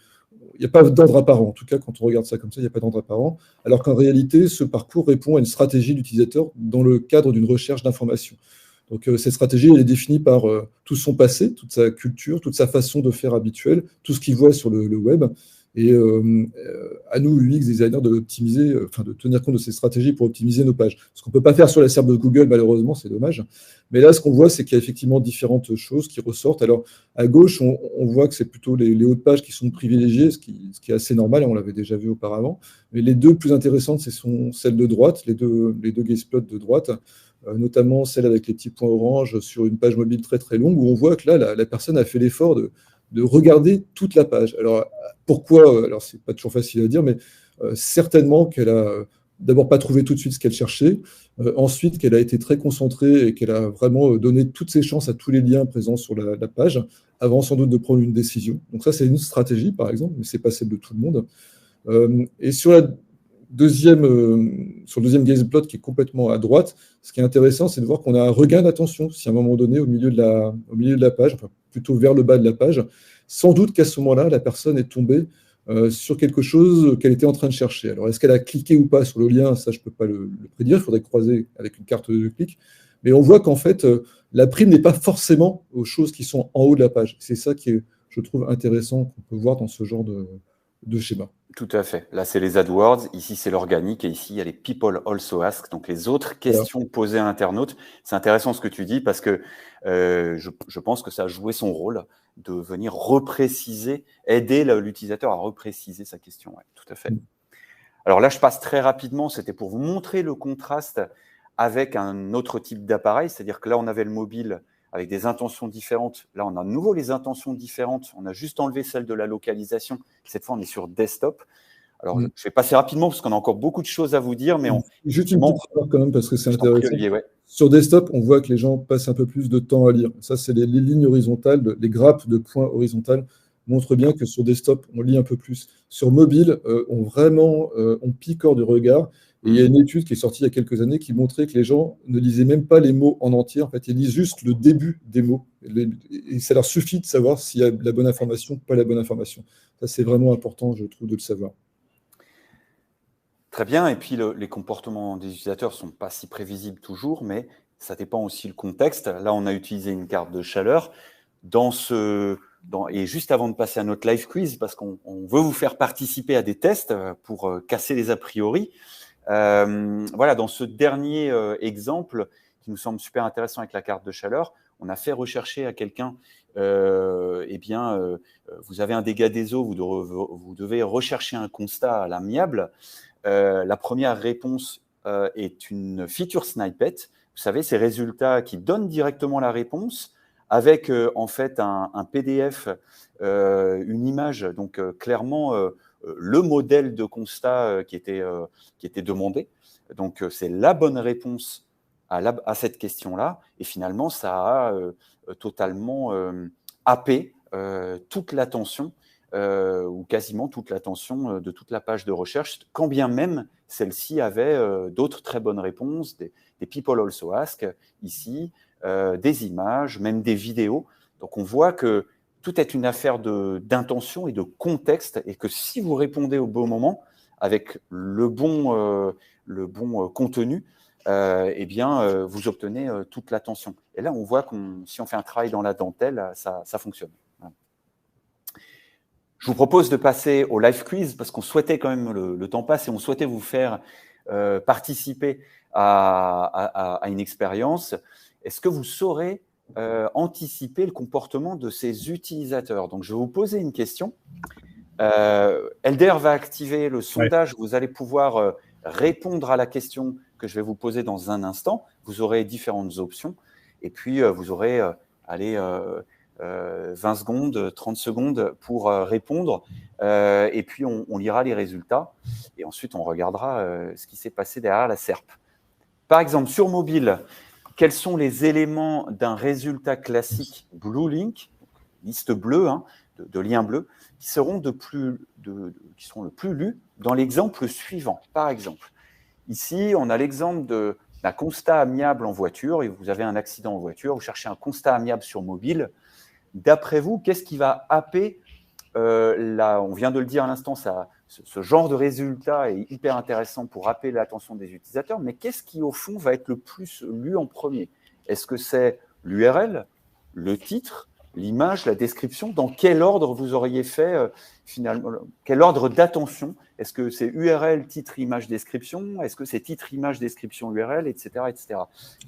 n'y a pas d'ordre apparent. En tout cas, quand on regarde ça comme ça, il n'y a pas d'ordre apparent. Alors qu'en réalité, ce parcours répond à une stratégie d'utilisateur dans le cadre d'une recherche d'information. Donc, cette stratégie, elle est définie par tout son passé, toute sa culture, toute sa façon de faire habituelle, tout ce qu'il voit sur le web. Et à nous, UX designers, de tenir compte de ces stratégies pour optimiser nos pages. Ce qu'on ne peut pas faire sur la serve de Google, malheureusement, c'est dommage. Mais là, ce qu'on voit, c'est qu'il y a effectivement différentes choses qui ressortent. Alors, à gauche, on voit que c'est plutôt les hauts de page qui sont privilégiés, ce qui est assez normal, on l'avait déjà vu auparavant. Mais les deux plus intéressantes, ce sont celles de droite, les deux gaze plots de droite, notamment celle avec les petits points orange sur une page mobile très très longue, où on voit que là, la personne a fait l'effort de regarder toute la page. Alors, pourquoi? Alors, c'est pas toujours facile à dire, mais certainement qu'elle a d'abord pas trouvé tout de suite ce qu'elle cherchait, ensuite qu'elle a été très concentrée et qu'elle a vraiment donné toutes ses chances à tous les liens présents sur la page, avant sans doute de prendre une décision. Donc ça, c'est une stratégie, par exemple, mais c'est pas celle de tout le monde. Et sur le deuxième gaze plot qui est complètement à droite, ce qui est intéressant, c'est de voir qu'on a un regain d'attention si à un moment donné, au milieu de la page, enfin plutôt vers le bas de la page, sans doute qu'à ce moment-là, la personne est tombée sur quelque chose qu'elle était en train de chercher. Alors, est-ce qu'elle a cliqué ou pas sur le lien? Ça, je ne peux pas le prédire, il faudrait croiser avec une carte de clic. Mais on voit qu'en fait, la prime n'est pas forcément aux choses qui sont en haut de la page. C'est ça qui est, je trouve, intéressant qu'on peut voir dans ce genre de schéma. Tout à fait. Là, c'est les AdWords. Ici, c'est l'organique. Et ici, il y a les People Also Ask. Donc, les autres questions posées à l'internaute. C'est intéressant ce que tu dis parce que je pense que ça a joué son rôle de venir repréciser, aider l'utilisateur à repréciser sa question. Ouais, tout à fait. Alors là, je passe très rapidement. C'était pour vous montrer le contraste avec un autre type d'appareil. C'est-à-dire que là, on avait le mobile avec des intentions différentes. Là, on a de nouveau les intentions différentes. On a juste enlevé celle de la localisation. Cette fois, on est sur desktop. Alors, je vais passer rapidement parce qu'on a encore beaucoup de choses à vous dire. Mais juste une petite remarque quand même parce que c'est intéressant. Olivier, ouais. Sur desktop, on voit que les gens passent un peu plus de temps à lire. Ça, c'est les lignes horizontales, les grappes de points horizontales montrent bien que sur desktop, on lit un peu plus. Sur mobile, on pique hors du regard. Et il y a une étude qui est sortie il y a quelques années qui montrait que les gens ne lisaient même pas les mots en entier. En fait, ils lisent juste le début des mots. Et ça leur suffit de savoir s'il y a la bonne information ou pas la bonne information. Ça, c'est vraiment important, je trouve, de le savoir. Très bien. Et puis, les comportements des utilisateurs ne sont pas si prévisibles toujours, mais ça dépend aussi du contexte. Là, on a utilisé une carte de chaleur. Et juste avant de passer à notre live quiz, parce qu'on veut vous faire participer à des tests pour casser les a priori, voilà, dans ce dernier exemple qui nous semble super intéressant avec la carte de chaleur, on a fait rechercher à quelqu'un, vous avez un dégât des eaux, vous devez rechercher un constat à l'amiable. La première réponse est une feature snippet. Vous savez, ces résultats qui donnent directement la réponse avec en fait un PDF, une image, donc clairement le modèle de constat qui était demandé. Donc, c'est la bonne réponse à cette question-là. Et finalement, ça a totalement happé toute l'attention ou quasiment toute l'attention de toute la page de recherche, quand bien même celle-ci avait d'autres très bonnes réponses, des People Also Ask ici, des images, même des vidéos. Donc, on voit que tout est une affaire d'intention et de contexte, et que si vous répondez au bon moment, avec le bon contenu, vous obtenez toute l'attention. Et là, on voit que si on fait un travail dans la dentelle, ça fonctionne. Voilà. Je vous propose de passer au live quiz, parce qu'on souhaitait quand même, le temps passe, et on souhaitait vous faire participer à une expérience. Est-ce que vous saurez anticiper le comportement de ces utilisateurs? Donc, je vais vous poser une question. Elder va activer le sondage. Ouais. Vous allez pouvoir répondre à la question que je vais vous poser dans un instant. Vous aurez différentes options et puis vous aurez 20 secondes, 30 secondes pour répondre et puis on lira les résultats et ensuite on regardera ce qui s'est passé derrière la SERP. Par exemple, sur mobile, quels sont les éléments d'un résultat classique Blue Link, liste bleue, de liens bleus, qui seront le plus lus dans l'exemple suivant. Par exemple, ici, on a l'exemple d'un constat amiable en voiture, et vous avez un accident en voiture, vous cherchez un constat amiable sur mobile. D'après vous, qu'est-ce qui va happer on vient de le dire à l'instant, ce genre de résultat est hyper intéressant pour happer l'attention des utilisateurs, mais qu'est-ce qui, au fond, va être le plus lu en premier? Est-ce que c'est l'URL, le titre, l'image, la description? Dans quel ordre vous auriez fait, finalement, quel ordre d'attention? Est-ce que c'est URL, titre, image, description? Est-ce que c'est titre, image, description, URL, etc., etc.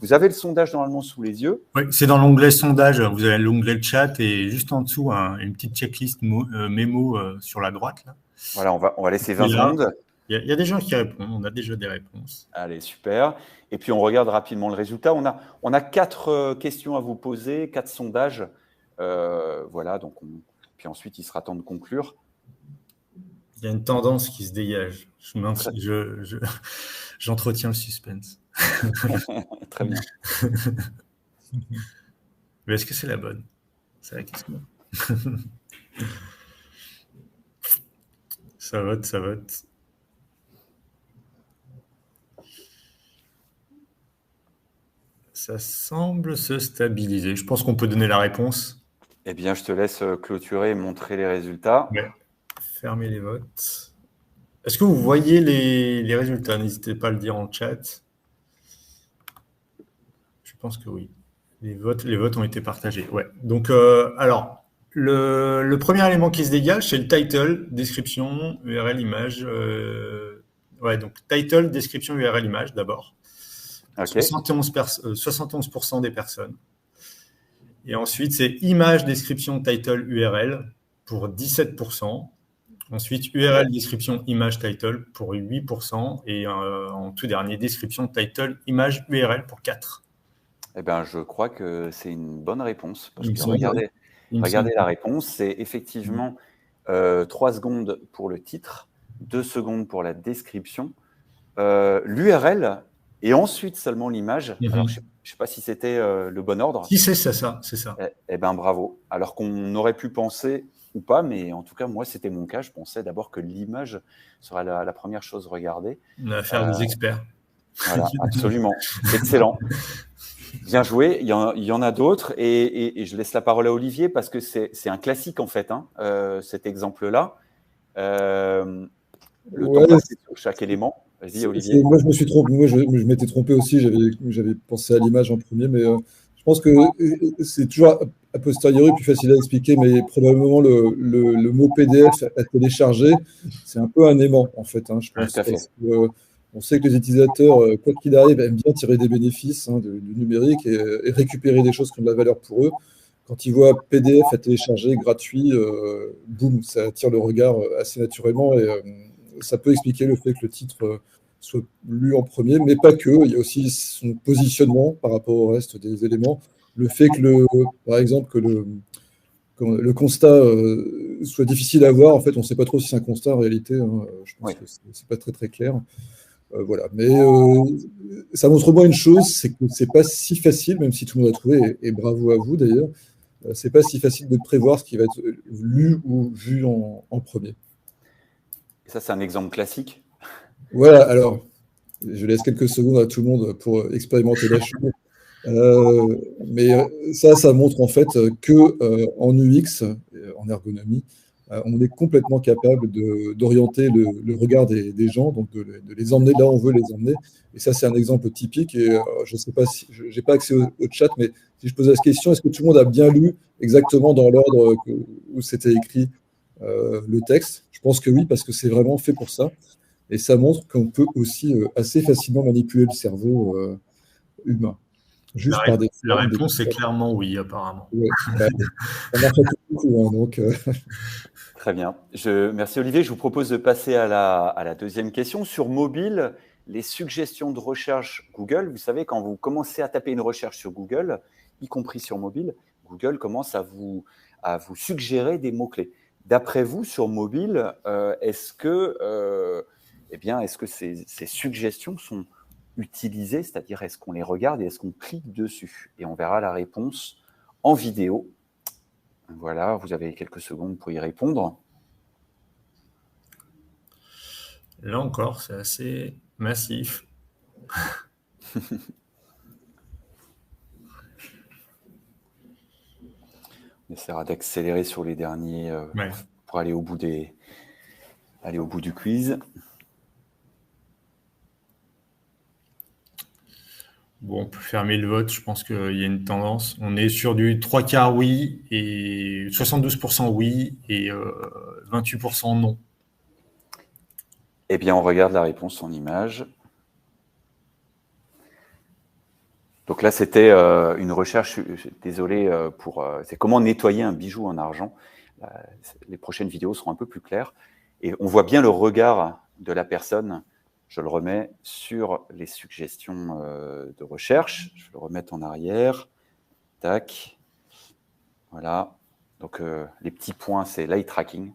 Vous avez le sondage normalement sous les yeux. Oui, c'est dans l'onglet sondage. Vous avez l'onglet chat et juste en dessous, une petite checklist mémo sur la droite. Là. Voilà, on va laisser 20 secondes. Il y a des gens qui répondent. On a déjà des réponses. Allez, super. Et puis, on regarde rapidement le résultat. On a 4 questions à vous poser, 4 sondages. Voilà, donc puis ensuite, il sera temps de conclure. Il y a une tendance qui se dégage. J'entretiens le suspense. Très bien. Mais est-ce que c'est la bonne? C'est la question. Ça vote, ça vote. Ça semble se stabiliser. Je pense qu'on peut donner la réponse. Eh bien, je te laisse clôturer et montrer les résultats. Ouais. Fermez les votes. Est-ce que vous voyez les résultats? N'hésitez pas à le dire en chat. Je pense que oui. Les votes ont été partagés. Ouais. Donc, alors, le premier élément qui se dégage, c'est le title, description, URL, image. Ouais, donc title, description, URL, image d'abord. Okay. 71% des personnes. Et ensuite, c'est image, description, title, URL pour 17%. Ensuite, URL, description, image, title pour 8%. Et en tout dernier, description, title, image, URL pour 4%. Eh bien, je crois que c'est une bonne réponse. Parce que regardez la réponse, c'est effectivement 3 secondes pour le titre, 2 secondes pour la description, l'URL et ensuite seulement l'image. Alors, je ne sais pas si c'était le bon ordre. Si, c'est ça, c'est ça. Eh bien, bravo. Alors qu'on aurait pu penser ou pas, mais en tout cas, moi, c'était mon cas. Je pensais d'abord que l'image serait la première chose regardée. On a affaire à des experts. Voilà, absolument. Excellent. Bien joué. Il y en a d'autres. Et je laisse la parole à Olivier parce que c'est un classique, en fait, cet exemple-là. Le temps passé sur chaque élément. Vas-y, Olivier. Moi, je me suis trompé. Moi, je m'étais trompé aussi. J'avais pensé à l'image en premier, mais je pense que c'est toujours a posteriori plus facile à expliquer, mais probablement le mot PDF à télécharger, c'est un peu un aimant, en fait. Je pense. Tout à fait. Parce que, on sait que les utilisateurs, quoi qu'il arrive, aiment bien tirer des bénéfices du numérique et récupérer des choses qui ont de la valeur pour eux. Quand ils voient PDF à télécharger gratuit, boum, ça attire le regard assez naturellement et ça peut expliquer le fait que le titre soit lu en premier, mais pas que. Il y a aussi son positionnement par rapport au reste des éléments. Le fait que, par exemple, que le constat soit difficile à voir. En fait, on ne sait pas trop si c'est un constat en réalité. Je pense que ce n'est pas très, très clair. Voilà. Mais ça montre moins une chose, c'est que ce n'est pas si facile, même si tout le monde a trouvé, et bravo à vous d'ailleurs, ce n'est pas si facile de prévoir ce qui va être lu ou vu en premier. Et ça, c'est un exemple classique. Voilà, alors, je laisse quelques secondes à tout le monde pour expérimenter la chose. Mais ça montre en fait qu'en UX, en ergonomie, on est complètement capable d'orienter le regard des gens, donc de les emmener là où on veut les emmener. Et ça, c'est un exemple typique. Et je ne sais pas si je n'ai pas accès au chat, mais si je pose la question, est-ce que tout le monde a bien lu exactement dans l'ordre où c'était écrit le texte? Je pense que oui, parce que c'est vraiment fait pour ça. Et ça montre qu'on peut aussi assez facilement manipuler le cerveau humain. Juste la réponse est clairement oui, apparemment. Ouais, ça marche beaucoup, donc. Très bien. Merci Olivier. Je vous propose de passer à la deuxième question. Sur mobile, les suggestions de recherche Google. Vous savez, quand vous commencez à taper une recherche sur Google, y compris sur mobile, Google commence à vous suggérer des mots-clés. D'après vous, sur mobile, est-ce que ces suggestions sont utilisées, c'est-à-dire est-ce qu'on les regarde et est-ce qu'on clique dessus? Et on verra la réponse en vidéo. Voilà, vous avez quelques secondes pour y répondre. Là encore, c'est assez massif. On essaiera d'accélérer sur les derniers pour aller au bout du quiz. Bon, on peut fermer le vote, je pense qu'il y a une tendance. On est sur du 3/4 oui et 72% oui et 28% non. Eh bien, on regarde la réponse en image. Donc là, c'était une recherche, désolé c'est comment nettoyer un bijou en argent. Les prochaines vidéos seront un peu plus claires. Et on voit bien le regard de la personne. Je le remets sur les suggestions de recherche. Je vais le remettre en arrière. Tac. Voilà. Donc, les petits points, c'est l'eye tracking.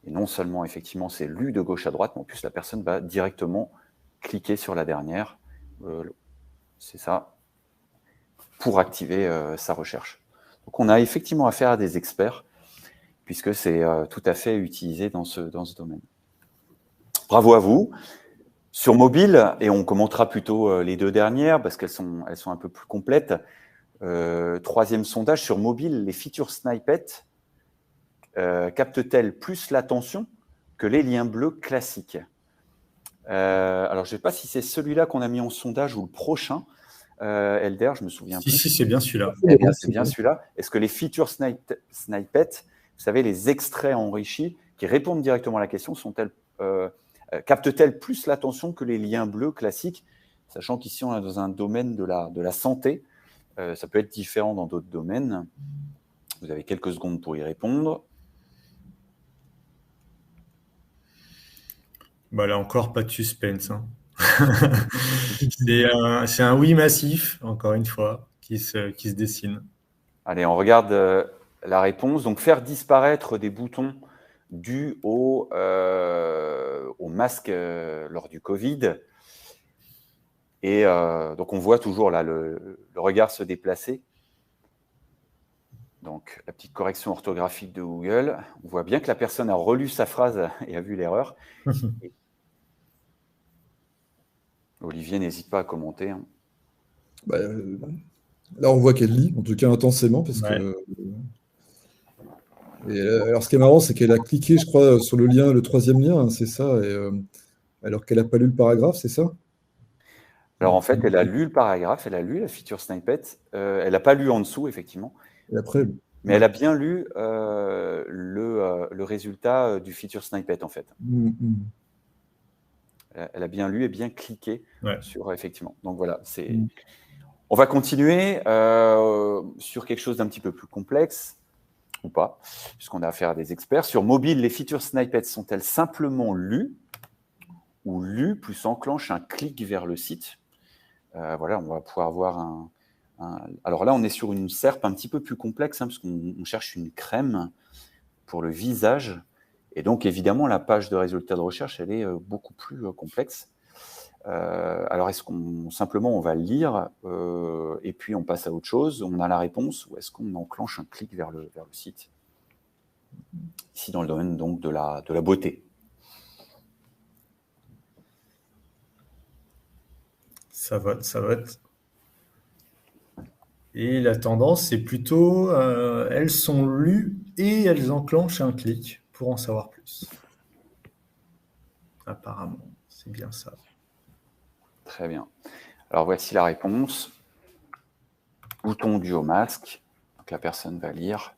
Et non seulement, effectivement, c'est lu de gauche à droite, mais en plus, la personne va directement cliquer sur la dernière. C'est ça. Pour activer sa recherche. Donc, on a effectivement affaire à des experts, puisque c'est tout à fait utilisé dans ce domaine. Bravo à vous. Sur mobile, et on commentera plutôt les deux dernières, parce qu'elles sont un peu plus complètes. Troisième sondage, sur mobile, les features snippets captent-elles plus l'attention que les liens bleus classiques? Alors, je ne sais pas si c'est celui-là qu'on a mis en sondage ou le prochain. Elder, je me souviens plus. Si, c'est bien celui-là. C'est bien celui-là. Est-ce que les features snippets, vous savez, les extraits enrichis qui répondent directement à la question, captent-elles plus l'attention que les liens bleus classiques? Sachant qu'ici, on est dans un domaine de la santé. Ça peut être différent dans d'autres domaines. Vous avez quelques secondes pour y répondre. Bah là encore, pas de suspense. Hein. C'est un oui massif, encore une fois, qui se dessine. Allez, on regarde la réponse. Donc, faire disparaître des boutons dus au masque lors du Covid. Et donc, on voit toujours là le regard se déplacer. Donc, la petite correction orthographique de Google. On voit bien que la personne a relu sa phrase et a vu l'erreur. Olivier, n'hésite pas à commenter. Hein. Là, on voit qu'elle lit, en tout cas intensément, parce que. Et, alors, ce qui est marrant, c'est qu'elle a cliqué, je crois, sur le lien, le troisième lien, hein, c'est ça, alors qu'elle n'a pas lu le paragraphe, c'est ça? Alors, en fait, elle a lu le paragraphe, elle a lu la feature snippet, elle n'a pas lu en dessous, effectivement. Et après, mais elle a bien lu le résultat du feature snippet, en fait. Elle a bien lu et bien cliqué sur, effectivement. Donc, voilà, c'est... On va continuer sur quelque chose d'un petit peu plus complexe, ou pas, puisqu'on a affaire à des experts. Sur mobile, les features snippets sont-elles simplement lues ou lues plus enclenchent un clic vers le site? Voilà, on va pouvoir voir Alors là, on est sur une SERP un petit peu plus complexe, hein, parce qu'on cherche une crème pour le visage. Et donc, évidemment, la page de résultats de recherche, elle est beaucoup plus complexe. Alors, est-ce qu'on simplement on va lire et puis on passe à autre chose, on a la réponse, ou est-ce qu'on enclenche un clic vers le site? Ici, dans le domaine donc de la beauté. Ça vote. Et la tendance, c'est plutôt elles sont lues et elles enclenchent un clic pour en savoir plus. Apparemment, c'est bien ça. Très bien. Alors, voici la réponse. Bouton dû au masque. Donc, la personne va lire.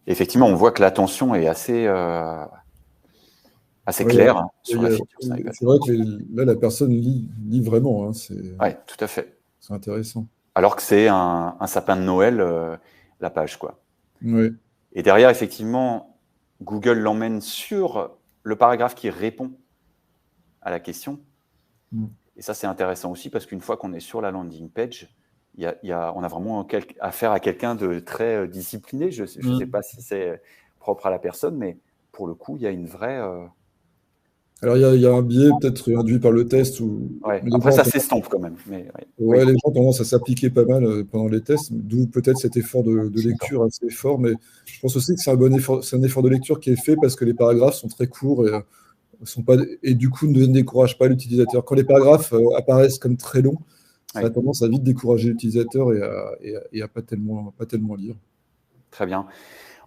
Effectivement, on voit que l'attention est assez claire hein, sur la feature snippet. C'est vrai que là, la personne lit vraiment. Hein, oui, tout à fait. C'est intéressant. Alors que c'est un sapin de Noël, la page, quoi. Oui. Et derrière, effectivement, Google l'emmène sur le paragraphe qui répond à la question. Et ça, c'est intéressant aussi parce qu'une fois qu'on est sur la landing page, on a vraiment affaire à quelqu'un de très discipliné. Je ne sais pas si c'est propre à la personne, mais pour le coup, il y a une vraie… Alors, il y a un biais peut-être induit par le test. Ouais. Après, ça s'estompe quand même. Mais, ouais, les gens ont tendance à s'appliquer pas mal pendant les tests, d'où peut-être cet effort de lecture assez fort. Mais je pense aussi que c'est un effort de lecture qui est fait parce que les paragraphes sont très courts et du coup ne découragent pas l'utilisateur. Quand les paragraphes apparaissent comme très longs, ça a tendance à vite décourager l'utilisateur et à pas tellement lire. Très bien.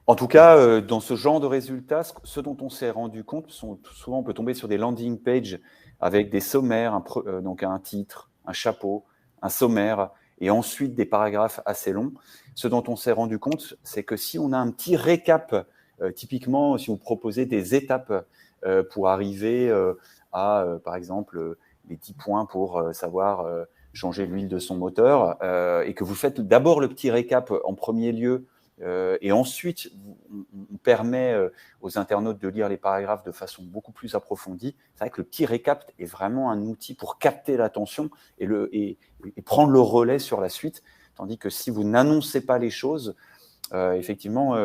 En tout cas, dans ce genre de résultats, ce dont on s'est rendu compte, souvent on peut tomber sur des landing pages avec des sommaires, donc un titre, un chapeau, un sommaire, et ensuite des paragraphes assez longs. Ce dont on s'est rendu compte, c'est que si on a un petit récap, typiquement si vous proposez des étapes pour arriver à, par exemple, les 10 points pour savoir changer l'huile de son moteur, et que vous faites d'abord le petit récap en premier lieu, et ensuite, on permet aux internautes de lire les paragraphes de façon beaucoup plus approfondie. C'est vrai que le petit récap est vraiment un outil pour capter l'attention et prendre le relais sur la suite. Tandis que si vous n'annoncez pas les choses, effectivement,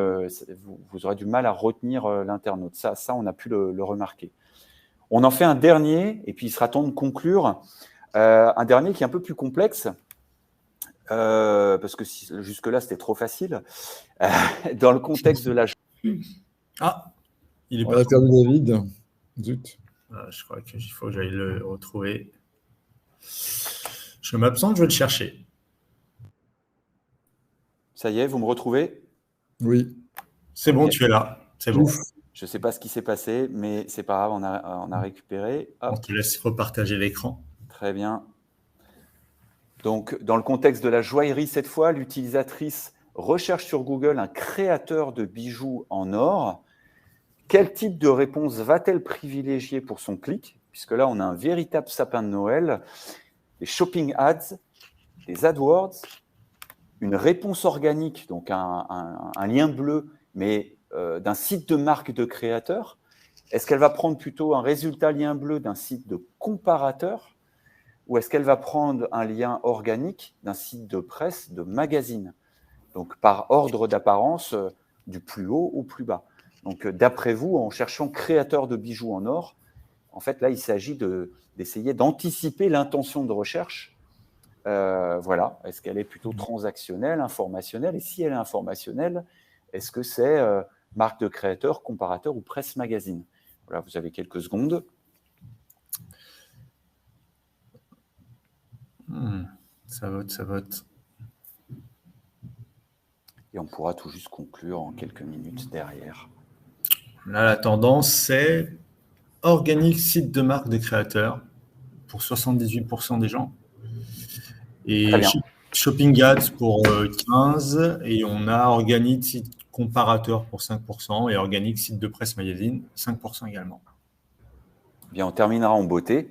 vous aurez du mal à retenir l'internaute. Ça, on a pu le remarquer. On en fait un dernier, et puis il sera temps de conclure. Un dernier qui est un peu plus complexe. Parce que jusque-là, c'était trop facile. Dans le contexte de la… Ah, il est On a perdu David. Zut. Je crois qu'il faut que j'aille le retrouver. Je m'absente, je vais le chercher. Ça y est, vous me retrouvez? Oui. C'est bon, tu es là. C'est bon. Je ne sais pas ce qui s'est passé, mais c'est pas grave, on a récupéré. Hop. On te laisse repartager l'écran. Très bien. Donc, dans le contexte de la joaillerie, cette fois, l'utilisatrice recherche sur Google un créateur de bijoux en or. Quel type de réponse va-t-elle privilégier pour son clic? Puisque là, on a un véritable sapin de Noël. Des shopping ads, des AdWords, une réponse organique, donc un lien bleu, mais d'un site de marque de créateur. Est-ce qu'elle va prendre plutôt un résultat lien bleu d'un site de comparateur? Ou est-ce qu'elle va prendre un lien organique d'un site de presse, de magazine? Donc, par ordre d'apparence, du plus haut au plus bas. Donc, d'après vous, en cherchant créateur de bijoux en or, en fait, là, il s'agit d'essayer d'anticiper l'intention de recherche. Voilà. Est-ce qu'elle est plutôt transactionnelle, informationnelle? Et si elle est informationnelle, est-ce que c'est marque de créateur, comparateur ou presse magazine? Voilà, vous avez quelques secondes. Ça vote, ça vote. Et on pourra tout juste conclure en quelques minutes derrière. Là, la tendance, c'est organique site de marque de créateurs pour 78% des gens. Et shopping ads pour 15%. Et on a organique site comparateur pour 5%. Et organique site de presse magazine, 5% également. Bien, on terminera en beauté.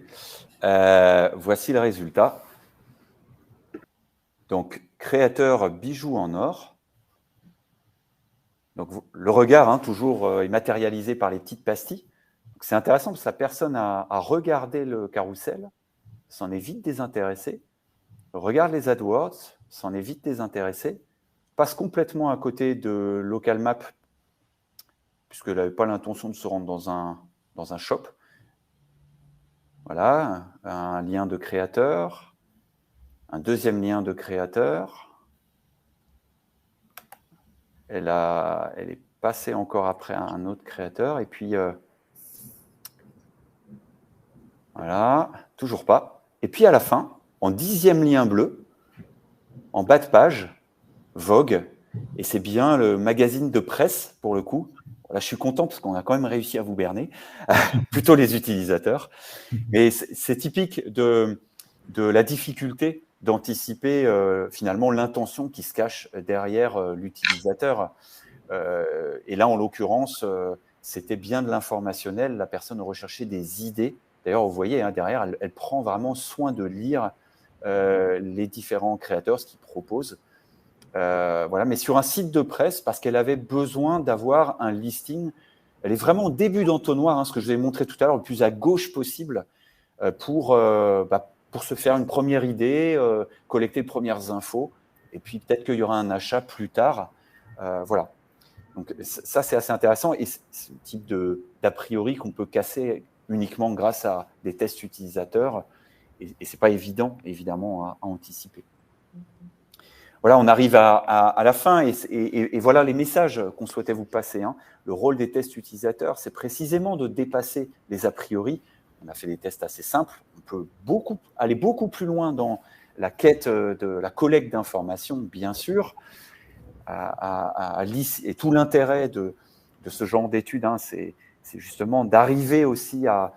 Voici le résultat. Donc, créateur bijoux en or. Donc, le regard, toujours, est matérialisé par les petites pastilles. C'est intéressant parce que la personne a regardé le carrousel, s'en est vite désintéressé, regarde les AdWords, s'en est vite désintéressé, passe complètement à côté de Local Map, puisqu'elle n'avait pas l'intention de se rendre dans un shop. Voilà, un lien de créateur, un deuxième lien de créateur. Elle est passée encore après un autre créateur, et puis voilà, toujours pas. Et puis à la fin, en 10e lien bleu, en bas de page, Vogue, et c'est bien le magazine de presse pour le coup. Là, je suis content parce qu'on a quand même réussi à vous berner, plutôt les utilisateurs. Mais c'est typique de la difficulté d'anticiper finalement l'intention qui se cache derrière l'utilisateur. Et là, en l'occurrence, c'était bien de l'informationnel. La personne recherchait des idées. D'ailleurs, vous voyez, derrière, elle prend vraiment soin de lire les différents créateurs, ce qu'ils proposent. Voilà, mais sur un site de presse, parce qu'elle avait besoin d'avoir un listing. Elle est vraiment au début d'entonnoir, ce que je vous ai montré tout à l'heure, le plus à gauche possible. pour se faire une première idée, collecter de premières infos, et puis peut-être qu'il y aura un achat plus tard. Voilà. Donc ça, c'est assez intéressant, et c'est le type d'a priori qu'on peut casser uniquement grâce à des tests utilisateurs, et ce n'est pas évident, évidemment, à anticiper. Voilà, on arrive à la fin, et voilà les messages qu'on souhaitait vous passer. Le rôle des tests utilisateurs, c'est précisément de dépasser les a priori. On a fait des tests assez simples. On peut aller beaucoup plus loin dans la quête de la collecte d'informations, bien sûr. Et tout l'intérêt de ce genre d'études, c'est justement d'arriver aussi à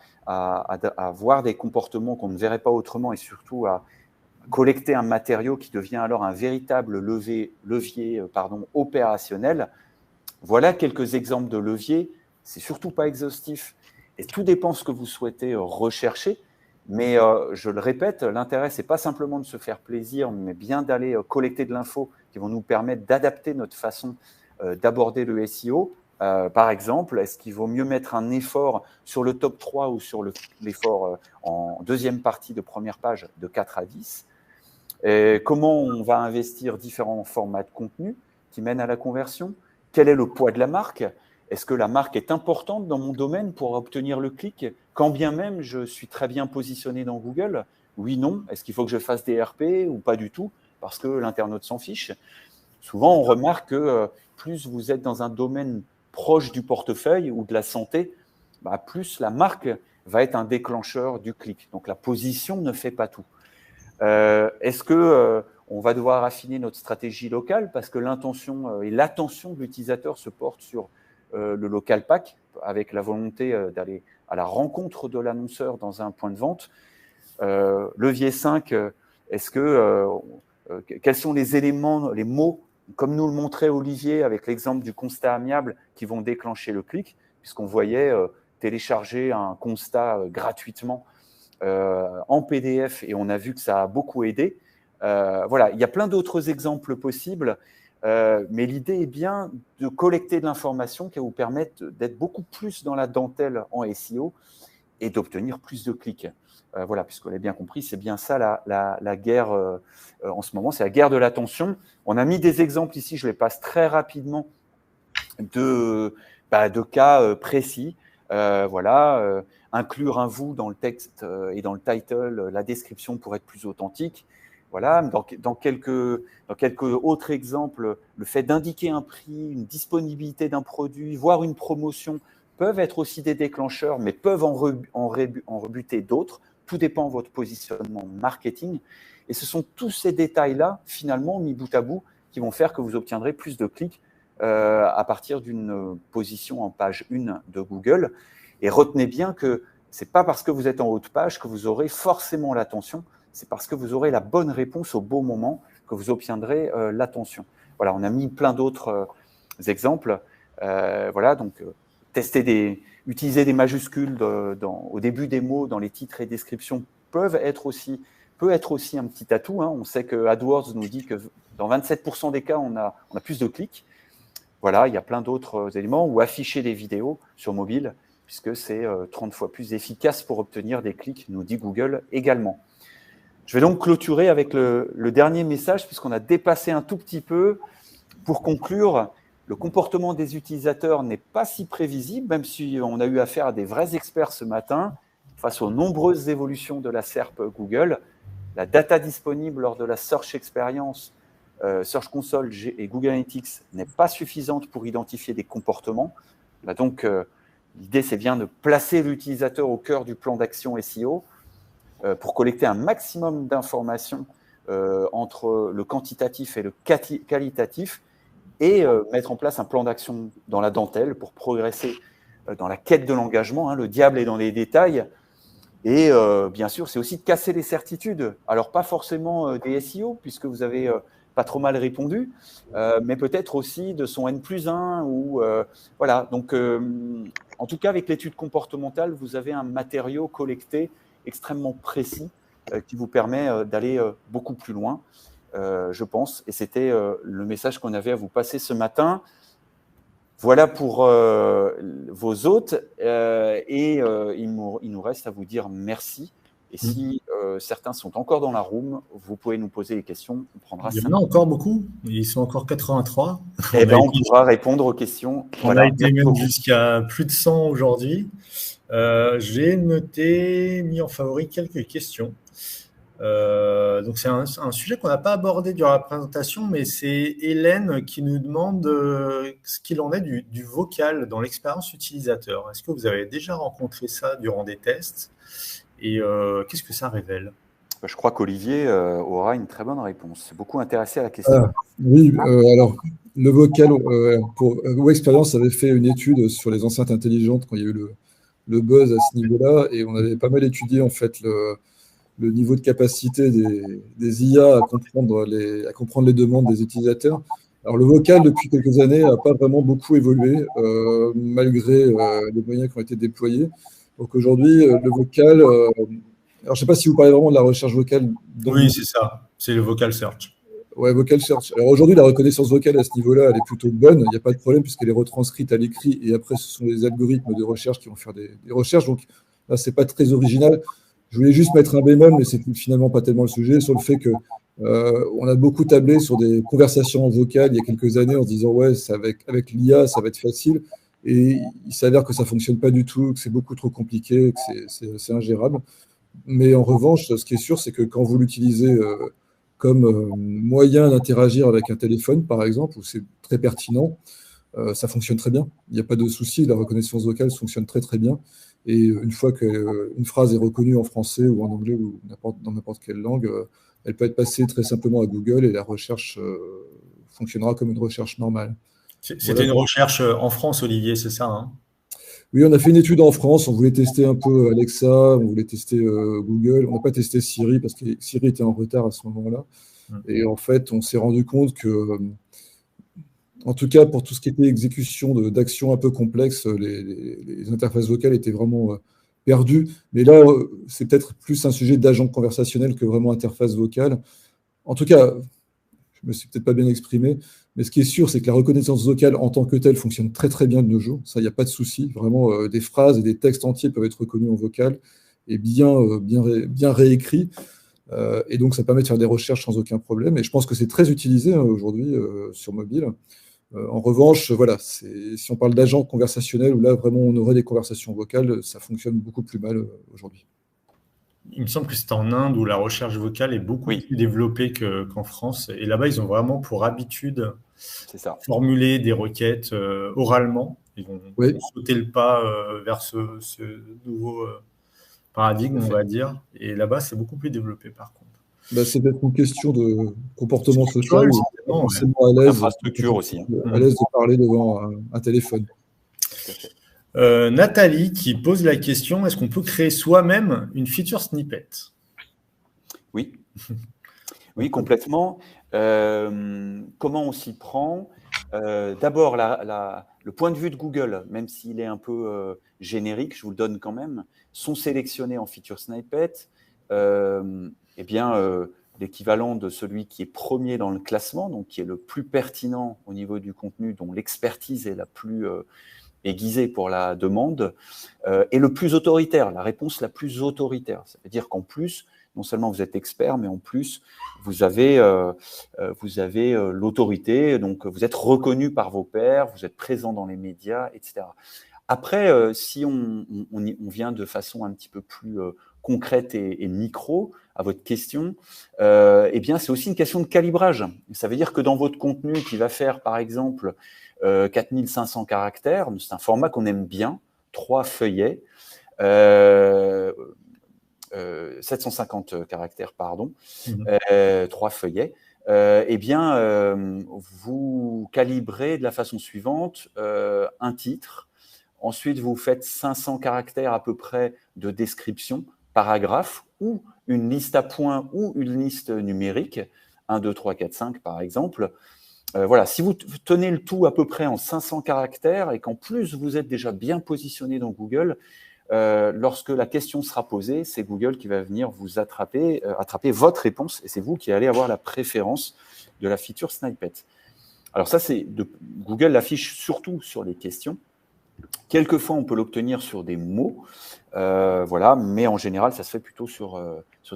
voir des comportements qu'on ne verrait pas autrement, et surtout à collecter un matériau qui devient alors un véritable levier opérationnel. Voilà quelques exemples de leviers. C'est surtout pas exhaustif, et tout dépend de ce que vous souhaitez rechercher. Mais je le répète, l'intérêt, c'est pas simplement de se faire plaisir, mais bien d'aller collecter de l'info qui vont nous permettre d'adapter notre façon d'aborder le SEO. Par exemple, est-ce qu'il vaut mieux mettre un effort sur le top 3 ou sur l'effort en deuxième partie de première page de 4 à 10 ? Et comment on va investir différents formats de contenu qui mènent à la conversion ? Quel est le poids de la marque ? Est-ce que la marque est importante dans mon domaine pour obtenir le clic ? Quand bien même je suis très bien positionné dans Google ? Oui, non. Est-ce qu'il faut que je fasse des RP ou pas du tout, parce que l'internaute s'en fiche ? Souvent, on remarque que plus vous êtes dans un domaine proche du portefeuille ou de la santé, plus la marque va être un déclencheur du clic. Donc, la position ne fait pas tout. Est-ce qu'on va devoir affiner notre stratégie locale, parce que l'intention et l'attention de l'utilisateur se portent sur le local pack, avec la volonté d'aller à la rencontre de l'annonceur dans un point de vente. Levier 5, quels sont les éléments, les mots, comme nous le montrait Olivier avec l'exemple du constat amiable, qui vont déclencher le clic, puisqu'on voyait télécharger un constat gratuitement en PDF, et on a vu que ça a beaucoup aidé. Voilà, il y a plein d'autres exemples possibles, mais l'idée est bien de collecter de l'information qui va vous permettre d'être beaucoup plus dans la dentelle en SEO et d'obtenir plus de clics. Voilà, puisqu'on l'a bien compris, c'est bien ça la guerre en ce moment, c'est la guerre de l'attention. On a mis des exemples ici, je les passe très rapidement, de cas précis. Inclure un vous dans le texte et dans le title, la description pour être plus authentique. Voilà, dans quelques autres exemples, le fait d'indiquer un prix, une disponibilité d'un produit, voire une promotion, peuvent être aussi des déclencheurs, mais peuvent en rebuter d'autres. Tout dépend de votre positionnement marketing. Et ce sont tous ces détails-là, finalement, mis bout à bout, qui vont faire que vous obtiendrez plus de clics à partir d'une position en page 1 de Google. Et retenez bien que ce n'est pas parce que vous êtes en haut de page que vous aurez forcément l'attention, c'est parce que vous aurez la bonne réponse au bon moment que vous obtiendrez l'attention. Voilà, on a mis plein d'autres exemples. Voilà, donc utiliser des majuscules au début des mots, dans les titres et descriptions, peut être aussi un petit atout. On sait que AdWords nous dit que dans 27% des cas, on a plus de clics. Voilà, il y a plein d'autres éléments, ou afficher des vidéos sur mobile, puisque c'est 30 fois plus efficace pour obtenir des clics, nous dit Google également. Je vais donc clôturer avec le dernier message, puisqu'on a dépassé un tout petit peu. Pour conclure, le comportement des utilisateurs n'est pas si prévisible, même si on a eu affaire à des vrais experts ce matin, face aux nombreuses évolutions de la SERP Google. La data disponible lors de la Search Experience, Search Console et Google Analytics n'est pas suffisante pour identifier des comportements. Là, donc, l'idée, c'est bien de placer l'utilisateur au cœur du plan d'action SEO pour collecter un maximum d'informations entre le quantitatif et le qualitatif, et mettre en place un plan d'action dans la dentelle pour progresser dans la quête de l'engagement. Le diable est dans les détails. Et bien sûr, c'est aussi de casser les certitudes. Alors, pas forcément des SEO, puisque vous avez pas trop mal répondu, mais peut-être aussi de son N+1. Voilà. Donc, en tout cas, avec l'étude comportementale, vous avez un matériau collecté extrêmement précis qui vous permet d'aller beaucoup plus loin, je pense. Et c'était le message qu'on avait à vous passer ce matin. Voilà pour vos hôtes, et il nous reste à vous dire merci Et si certains sont encore dans la room, vous pouvez nous poser les questions. On prendra Il y en a encore beaucoup. Ils sont encore 83. Eh bien, on pourra répondre aux questions. On a été même jusqu'à plus de 100 aujourd'hui. J'ai mis en favori quelques questions. Donc c'est un sujet qu'on n'a pas abordé durant la présentation, mais c'est Hélène qui nous demande ce qu'il en est du vocal dans l'expérience utilisateur. Est-ce que vous avez déjà rencontré ça durant des tests et qu'est-ce que ça révèle? Je crois qu'Olivier aura une très bonne réponse. C'est beaucoup intéressé à la question. Oui, alors le vocal, pour WebExperience avait fait une étude sur les enceintes intelligentes quand il y a eu le buzz à ce niveau-là, et on avait pas mal étudié en fait le niveau de capacité des IA à comprendre les demandes des utilisateurs. Alors le vocal, depuis quelques années, n'a pas vraiment beaucoup évolué, malgré les moyens qui ont été déployés. Donc aujourd'hui, le vocal... alors je ne sais pas si vous parlez vraiment de la recherche vocale. Oui, c'est ça. C'est le vocal search. Ouais, vocal search. Alors aujourd'hui, la reconnaissance vocale à ce niveau-là, elle est plutôt bonne. Il n'y a pas de problème puisqu'elle est retranscrite à l'écrit et après, ce sont les algorithmes de recherche qui vont faire des recherches. Donc là, ce n'est pas très original. Je voulais juste mettre un bémol, mais c'est finalement pas tellement le sujet, sur le fait que on a beaucoup tablé sur des conversations vocales il y a quelques années en se disant ouais, avec l'IA, ça va être facile. Et il s'avère que ça fonctionne pas du tout, que c'est beaucoup trop compliqué, que c'est ingérable. Mais en revanche, ce qui est sûr, c'est que quand vous l'utilisez comme moyen d'interagir avec un téléphone, par exemple, où c'est très pertinent, ça fonctionne très bien. Il n'y a pas de souci, la reconnaissance vocale fonctionne très très bien. Et une fois qu'une phrase est reconnue en français ou en anglais ou dans n'importe quelle langue, elle peut être passée très simplement à Google et la recherche fonctionnera comme une recherche normale. C'était une recherche en France, Olivier, c'est ça, hein? Oui, on a fait une étude en France. On voulait tester un peu Alexa, on voulait tester Google. On n'a pas testé Siri parce que Siri était en retard à ce moment-là. Et en fait, on s'est rendu compte que, en tout cas, pour tout ce qui était exécution d'actions un peu complexes, les interfaces vocales étaient vraiment perdues. Mais là, c'est peut-être plus un sujet d'agent conversationnel que vraiment interface vocale. En tout cas, je me suis peut-être pas bien exprimé, mais ce qui est sûr, c'est que la reconnaissance vocale en tant que telle fonctionne très très bien de nos jours. Ça, il n'y a pas de souci. Vraiment, des phrases et des textes entiers peuvent être reconnus en vocal et bien réécrits. Et donc, ça permet de faire des recherches sans aucun problème. Et je pense que c'est très utilisé aujourd'hui sur mobile. En revanche, voilà, si on parle d'agents conversationnels, où là, vraiment, on aurait des conversations vocales, ça fonctionne beaucoup plus mal aujourd'hui. Il me semble que c'est en Inde où la recherche vocale est beaucoup plus développée qu'en France. Et là-bas, ils ont vraiment pour habitude de formuler des requêtes oralement. Ils vont sauter le pas vers ce nouveau paradigme, on va dire. Et là-bas, c'est beaucoup plus développé par contre. Bah, c'est peut-être une question de comportement social, forcément à l'aise, infrastructure aussi, à l'aise de parler devant un téléphone. Nathalie qui pose la question, est-ce qu'on peut créer soi-même une feature snippet? Oui, oui, complètement. Comment on s'y prend? D'abord, le point de vue de Google, même s'il est un peu générique, je vous le donne quand même, sont sélectionnés en feature snippet. L'équivalent de celui qui est premier dans le classement, donc qui est le plus pertinent au niveau du contenu, dont l'expertise est la plus aiguisée pour la demande, et le plus autoritaire, la réponse la plus autoritaire. Ça veut dire qu'en plus, non seulement vous êtes expert, mais en plus, vous avez l'autorité, donc vous êtes reconnu par vos pairs, vous êtes présent dans les médias, etc. Après, si on vient de façon un petit peu plus concrète et micro à votre question, c'est aussi une question de calibrage. Ça veut dire que dans votre contenu qui va faire, par exemple, 4500 caractères, c'est un format qu'on aime bien, 3 feuillets, 750 caractères, pardon, 3 feuillets, vous calibrez de la façon suivante un titre. Ensuite, vous faites 500 caractères à peu près de description, paragraphe, ou une liste à points ou une liste numérique, 1, 2, 3, 4, 5 par exemple. Voilà, si vous tenez le tout à peu près en 500 caractères et qu'en plus vous êtes déjà bien positionné dans Google, lorsque la question sera posée, c'est Google qui va venir vous attraper votre réponse et c'est vous qui allez avoir la préférence de la feature snippet. Alors ça, Google l'affiche surtout sur les questions. Quelquefois, on peut l'obtenir sur des mots, voilà, mais en général, ça se fait plutôt sur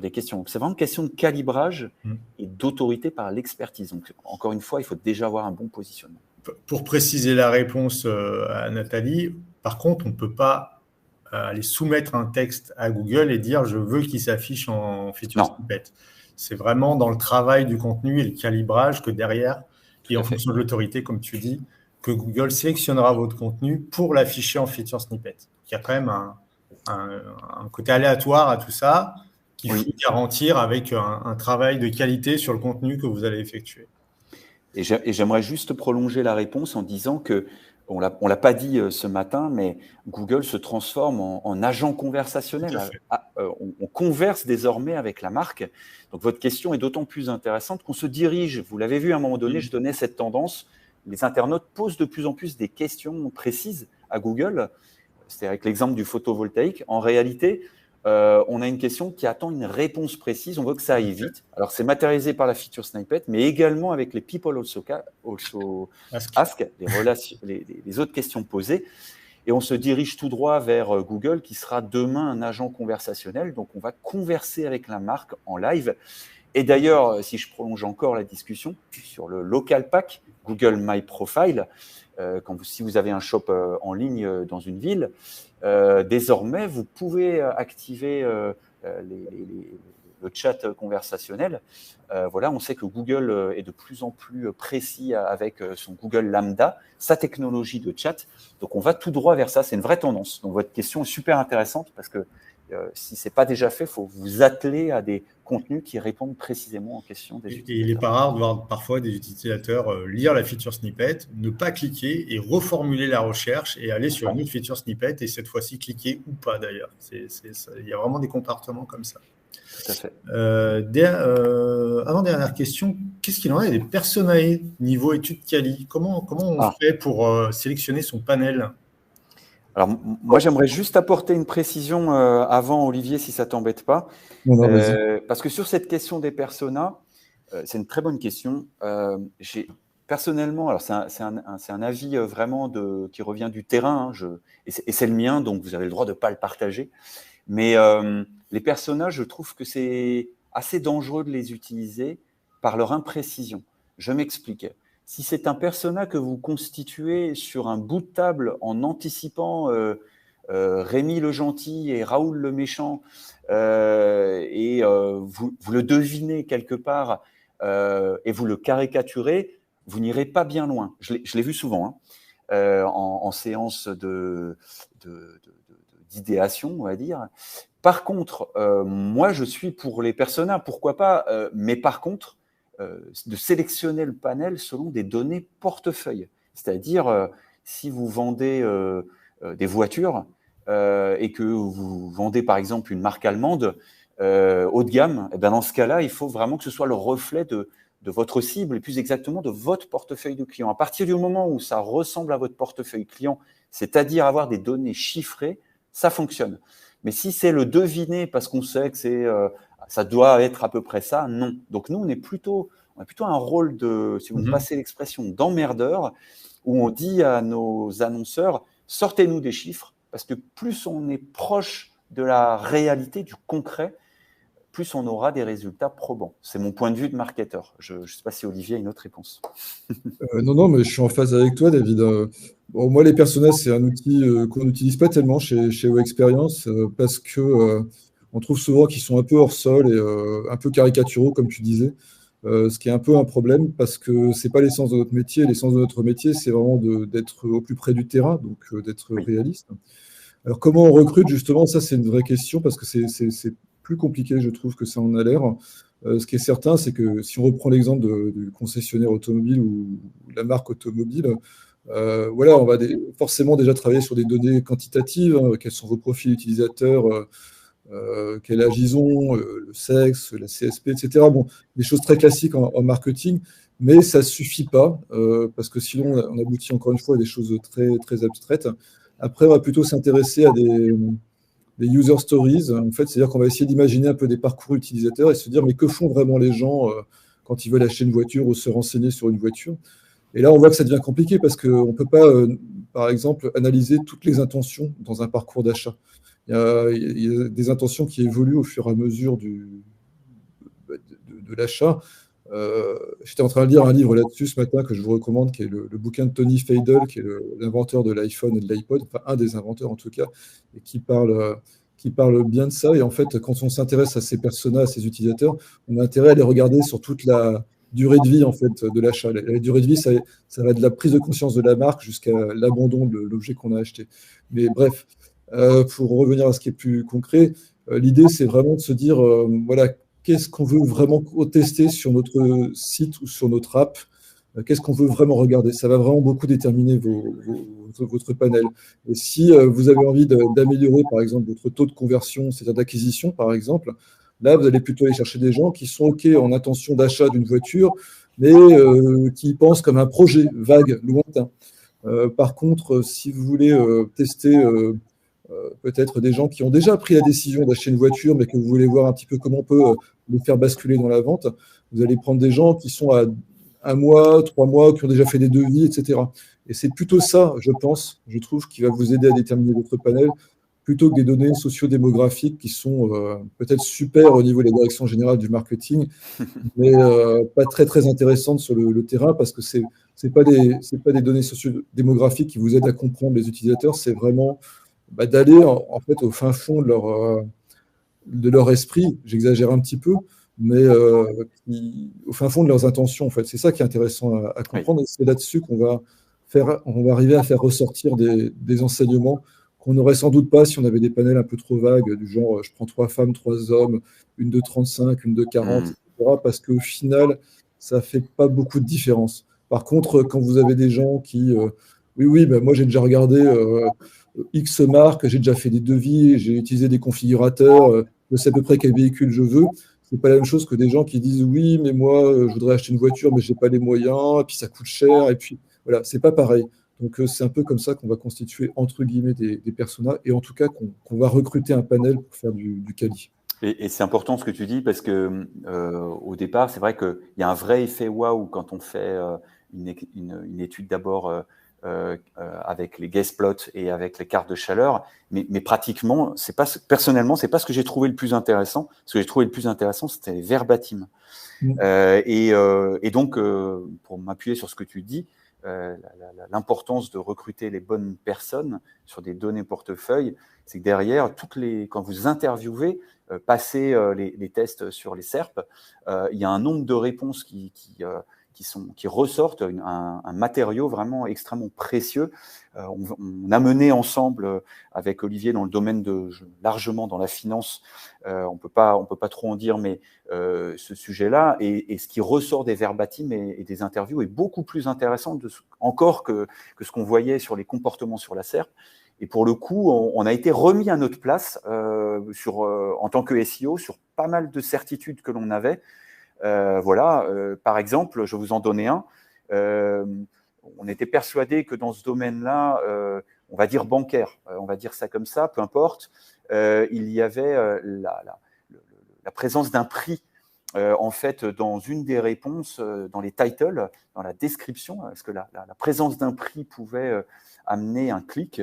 des questions. Donc, c'est vraiment une question de calibrage et d'autorité par l'expertise. Donc, encore une fois, il faut déjà avoir un bon positionnement. Pour préciser la réponse à Nathalie, par contre, on ne peut pas aller soumettre un texte à Google et dire « je veux qu'il s'affiche en feature snippet ». C'est vraiment dans le travail du contenu et le calibrage que derrière, et en fonction de l'autorité, comme tu dis, que Google sélectionnera votre contenu pour l'afficher en feature snippet. Il y a quand même un côté aléatoire à tout ça qu'il faut garantir avec un travail de qualité sur le contenu que vous allez effectuer. Et j'aimerais juste prolonger la réponse en disant que, on l'a pas dit ce matin, mais Google se transforme en agent conversationnel. On converse désormais avec la marque. Donc, votre question est d'autant plus intéressante qu'on se dirige. Vous l'avez vu à un moment donné, je donnais cette tendance. Les internautes posent de plus en plus des questions précises à Google. C'est avec l'exemple du photovoltaïque. En réalité, on a une question qui attend une réponse précise. On veut que ça aille vite. Alors, c'est matérialisé par la feature snippet, mais également avec les people also ask, les autres questions posées. Et on se dirige tout droit vers Google, qui sera demain un agent conversationnel. Donc, on va converser avec la marque en live. Et d'ailleurs, si je prolonge encore la discussion sur le local pack, Google My Profile, si vous avez un shop en ligne dans une ville, désormais, vous pouvez activer le chat conversationnel. Voilà, on sait que Google est de plus en plus précis avec son Google Lambda, sa technologie de chat. Donc, on va tout droit vers ça. C'est une vraie tendance. Donc, votre question est super intéressante parce que si ce n'est pas déjà fait, il faut vous atteler à des contenus qui répondent précisément aux questions des utilisateurs. Et il n'est pas rare de voir parfois des utilisateurs lire la feature snippet, ne pas cliquer et reformuler la recherche et aller sur une autre feature snippet et cette fois-ci cliquer ou pas d'ailleurs. Il y a vraiment des comportements comme ça. Tout à fait. Avant-dernière question, qu'est-ce qu'il en est des personae niveau études quali? Comment on fait pour sélectionner son panel? Alors, moi, j'aimerais juste apporter une précision avant, Olivier, si ça ne t'embête pas. Parce que sur cette question des personas, c'est une très bonne question. Personnellement, alors c'est un avis vraiment qui revient du terrain, et c'est le mien, donc vous avez le droit de ne pas le partager. Mais les personas, je trouve que c'est assez dangereux de les utiliser par leur imprécision. Je m'explique. Si c'est un persona que vous constituez sur un bout de table en anticipant Rémi le gentil et Raoul le méchant, et vous le devinez quelque part et vous le caricaturez, vous n'irez pas bien loin. Je l'ai vu souvent en séance d'idéation, on va dire. Par contre, moi, je suis pour les personas, pourquoi pas, mais par contre, de sélectionner le panel selon des données portefeuille. C'est-à-dire, si vous vendez des voitures et que vous vendez par exemple une marque allemande haut de gamme, et bien dans ce cas-là, il faut vraiment que ce soit le reflet de votre cible et plus exactement de votre portefeuille de clients. À partir du moment où ça ressemble à votre portefeuille client, c'est-à-dire avoir des données chiffrées, ça fonctionne. Mais si c'est le deviner parce qu'on sait que ça doit être à peu près ça, non. Donc nous, on a plutôt un rôle de, si vous me passez l'expression, d'emmerdeur, où on dit à nos annonceurs, sortez-nous des chiffres, parce que plus on est proche de la réalité, du concret, plus on aura des résultats probants. C'est mon point de vue de marketeur. Je ne sais pas si Olivier a une autre réponse. Non, mais je suis en phase avec toi, David. Bon, moi, les personas, c'est un outil qu'on n'utilise pas tellement chez WebExperience parce que on trouve souvent qu'ils sont un peu hors sol et un peu caricaturaux, comme tu disais. Ce qui est un peu un problème parce que ce n'est pas l'essence de notre métier. L'essence de notre métier, c'est vraiment d'être au plus près du terrain, donc d'être réaliste. Alors, comment on recrute, justement, ça, c'est une vraie question parce que c'est plus compliqué, je trouve, que ça en a l'air. Ce qui est certain, c'est que si on reprend l'exemple du concessionnaire automobile ou la marque automobile, voilà, on va forcément déjà travailler sur des données quantitatives, quels sont vos profils utilisateurs, quel âge ils ont, le sexe, la CSP, etc. Bon, des choses très classiques en marketing, mais ça ne suffit pas, parce que sinon on aboutit encore une fois à des choses très, très abstraites. Après, on va plutôt s'intéresser à des user stories, en fait, c'est-à-dire qu'on va essayer d'imaginer un peu des parcours utilisateurs et se dire, mais que font vraiment les gens quand ils veulent acheter une voiture ou se renseigner sur une voiture? Et là, on voit que ça devient compliqué parce qu'on ne peut pas, par exemple, analyser toutes les intentions dans un parcours d'achat. Il y a des intentions qui évoluent au fur et à mesure de l'achat. J'étais en train de lire un livre là-dessus ce matin que je vous recommande, qui est le bouquin de Tony Fadell, qui est l'inventeur de l'iPhone et de l'iPod, enfin un des inventeurs en tout cas, et qui parle bien de ça. Et en fait, quand on s'intéresse à ces personas, à ces utilisateurs, on a intérêt à les regarder sur toute la durée de vie en fait, de l'achat. La durée de vie, ça va de la prise de conscience de la marque jusqu'à l'abandon de l'objet qu'on a acheté. Mais bref, pour revenir à ce qui est plus concret, l'idée, c'est vraiment de se dire, voilà, qu'est-ce qu'on veut vraiment tester sur notre site ou sur notre app? Qu'est-ce qu'on veut vraiment regarder? Ça va vraiment beaucoup déterminer votre panel. Et si vous avez envie d'améliorer, par exemple, votre taux de conversion, c'est-à-dire d'acquisition, par exemple, là, vous allez plutôt aller chercher des gens qui sont OK en intention d'achat d'une voiture, mais qui y pensent comme un projet vague, lointain. Par contre, si vous voulez tester peut-être des gens qui ont déjà pris la décision d'acheter une voiture, mais que vous voulez voir un petit peu comment on peut les faire basculer dans la vente, vous allez prendre des gens qui sont à 1 mois, 3 mois, qui ont déjà fait des devis, etc. Et c'est plutôt ça, je trouve, qui va vous aider à déterminer votre panel, plutôt que des données sociodémographiques qui sont peut-être super au niveau de la direction générale du marketing, mais pas très, très intéressantes sur le terrain, parce que c'est pas des données sociodémographiques qui vous aident à comprendre les utilisateurs, c'est vraiment d'aller en fait au fin fond de leur esprit, j'exagère un petit peu, mais au fin fond de leurs intentions, en fait. C'est ça qui est intéressant à comprendre, et c'est là-dessus qu'on va arriver à faire ressortir des enseignements qu'on n'aurait sans doute pas si on avait des panels un peu trop vagues, du genre je prends 3 femmes, 3 hommes, une de 35, une de 40, etc., parce qu'au final, ça fait pas beaucoup de différence. Par contre, quand vous avez des gens qui oui, moi j'ai déjà regardé X marques, j'ai déjà fait des devis, j'ai utilisé des configurateurs, je sais à peu près quel véhicule je veux. C'est pas la même chose que des gens qui disent oui, mais moi je voudrais acheter une voiture, mais j'ai pas les moyens, et puis ça coûte cher, et puis voilà, c'est pas pareil. Donc c'est un peu comme ça qu'on va constituer entre guillemets des personas, et en tout cas qu'on va recruter un panel pour faire du quali. Et c'est important ce que tu dis, parce que au départ, c'est vrai qu'il y a un vrai effet waouh quand on fait une étude d'abord avec les guest plots et avec les cartes de chaleur, mais pratiquement, personnellement, c'est pas ce que j'ai trouvé le plus intéressant. Ce que j'ai trouvé le plus intéressant, c'était les verbatim. Et donc, pour m'appuyer sur ce que tu dis, l'importance de recruter les bonnes personnes sur des données portefeuille, c'est que derrière, quand vous interviewez, passez les tests sur les SERP, il y a un nombre de réponses qui ressortent, un matériau vraiment extrêmement précieux. On a mené ensemble avec Olivier dans le domaine largement dans la finance, on peut pas trop en dire, mais ce sujet-là, et ce qui ressort des verbatim et des interviews est beaucoup plus intéressant encore que ce qu'on voyait sur les comportements sur la SERP. Et pour le coup, on a été remis à notre place en tant que SEO sur pas mal de certitudes que l'on avait. Par exemple, je vais vous en donner un. On était persuadé que dans ce domaine-là, on va dire bancaire, on va dire ça comme ça, peu importe, il y avait la présence d'un prix en fait dans une des réponses, dans les titles, dans la description, parce que la présence d'un prix pouvait amener un clic.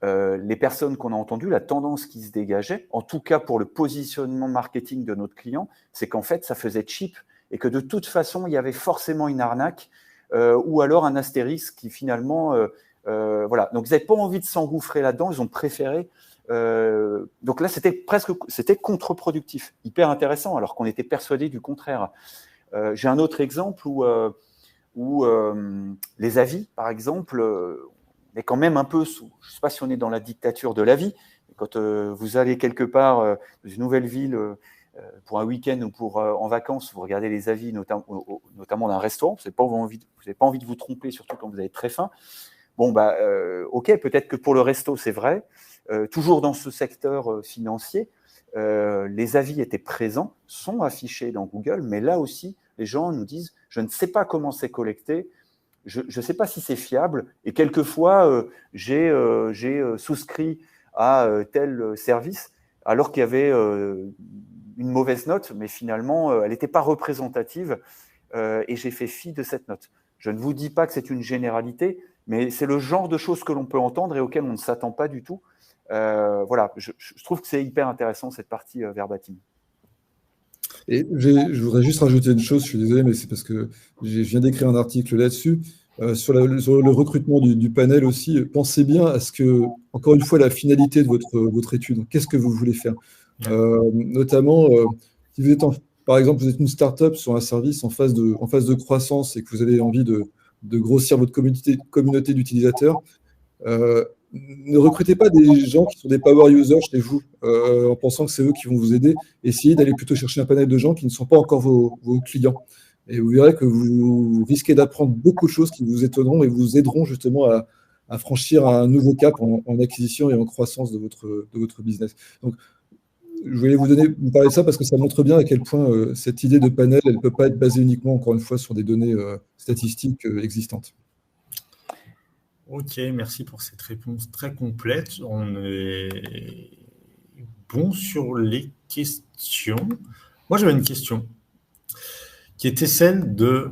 Les personnes qu'on a entendues, la tendance qui se dégageait, en tout cas pour le positionnement marketing de notre client, c'est qu'en fait, ça faisait cheap et que de toute façon, il y avait forcément une arnaque ou alors un astérisque qui finalement… voilà. Donc, ils n'avaient pas envie de s'engouffrer là-dedans, ils ont préféré… donc là, c'était contre-productif, hyper intéressant, alors qu'on était persuadé du contraire. J'ai un autre exemple où les avis, par exemple… on est quand même un peu je ne sais pas si on est dans la dictature de l'avis. Quand vous allez quelque part dans une nouvelle ville pour un week-end ou en vacances, vous regardez les avis, notamment d'un restaurant, vous n'avez pas envie de vous tromper, surtout quand vous avez très faim. Bon, ok, peut-être que pour le resto, c'est vrai. Toujours dans ce secteur financier, les avis étaient présents, sont affichés dans Google, mais là aussi, les gens nous disent « je ne sais pas comment c'est collecté ». Je ne sais pas si c'est fiable, et quelquefois, j'ai souscrit à tel service alors qu'il y avait une mauvaise note, mais finalement, elle n'était pas représentative et j'ai fait fi de cette note. Je ne vous dis pas que c'est une généralité, mais c'est le genre de choses que l'on peut entendre et auxquelles on ne s'attend pas du tout. Voilà, je trouve que c'est hyper intéressant cette partie verbatim. Et je voudrais juste rajouter une chose, je suis désolé, mais c'est parce que je viens d'écrire un article là-dessus. Sur le recrutement du panel aussi, pensez bien à ce que, encore une fois, la finalité de votre étude. Qu'est-ce que vous voulez faire? Notamment, si vous êtes, par exemple, vous êtes une start-up sur un service en phase de croissance et que vous avez envie de grossir votre communauté d'utilisateurs, ne recrutez pas des gens qui sont des power users chez vous en pensant que c'est eux qui vont vous aider. Essayez d'aller plutôt chercher un panel de gens qui ne sont pas encore vos clients. Et vous verrez que vous risquez d'apprendre beaucoup de choses qui vous étonneront et vous aideront justement à franchir un nouveau cap en acquisition et en croissance de votre business. Donc, je voulais vous parler de ça parce que ça montre bien à quel point cette idée de panel, elle ne peut pas être basée uniquement, encore une fois, sur des données statistiques existantes. Ok, merci pour cette réponse très complète. On est bon sur les questions. Moi, j'avais une question qui était celle de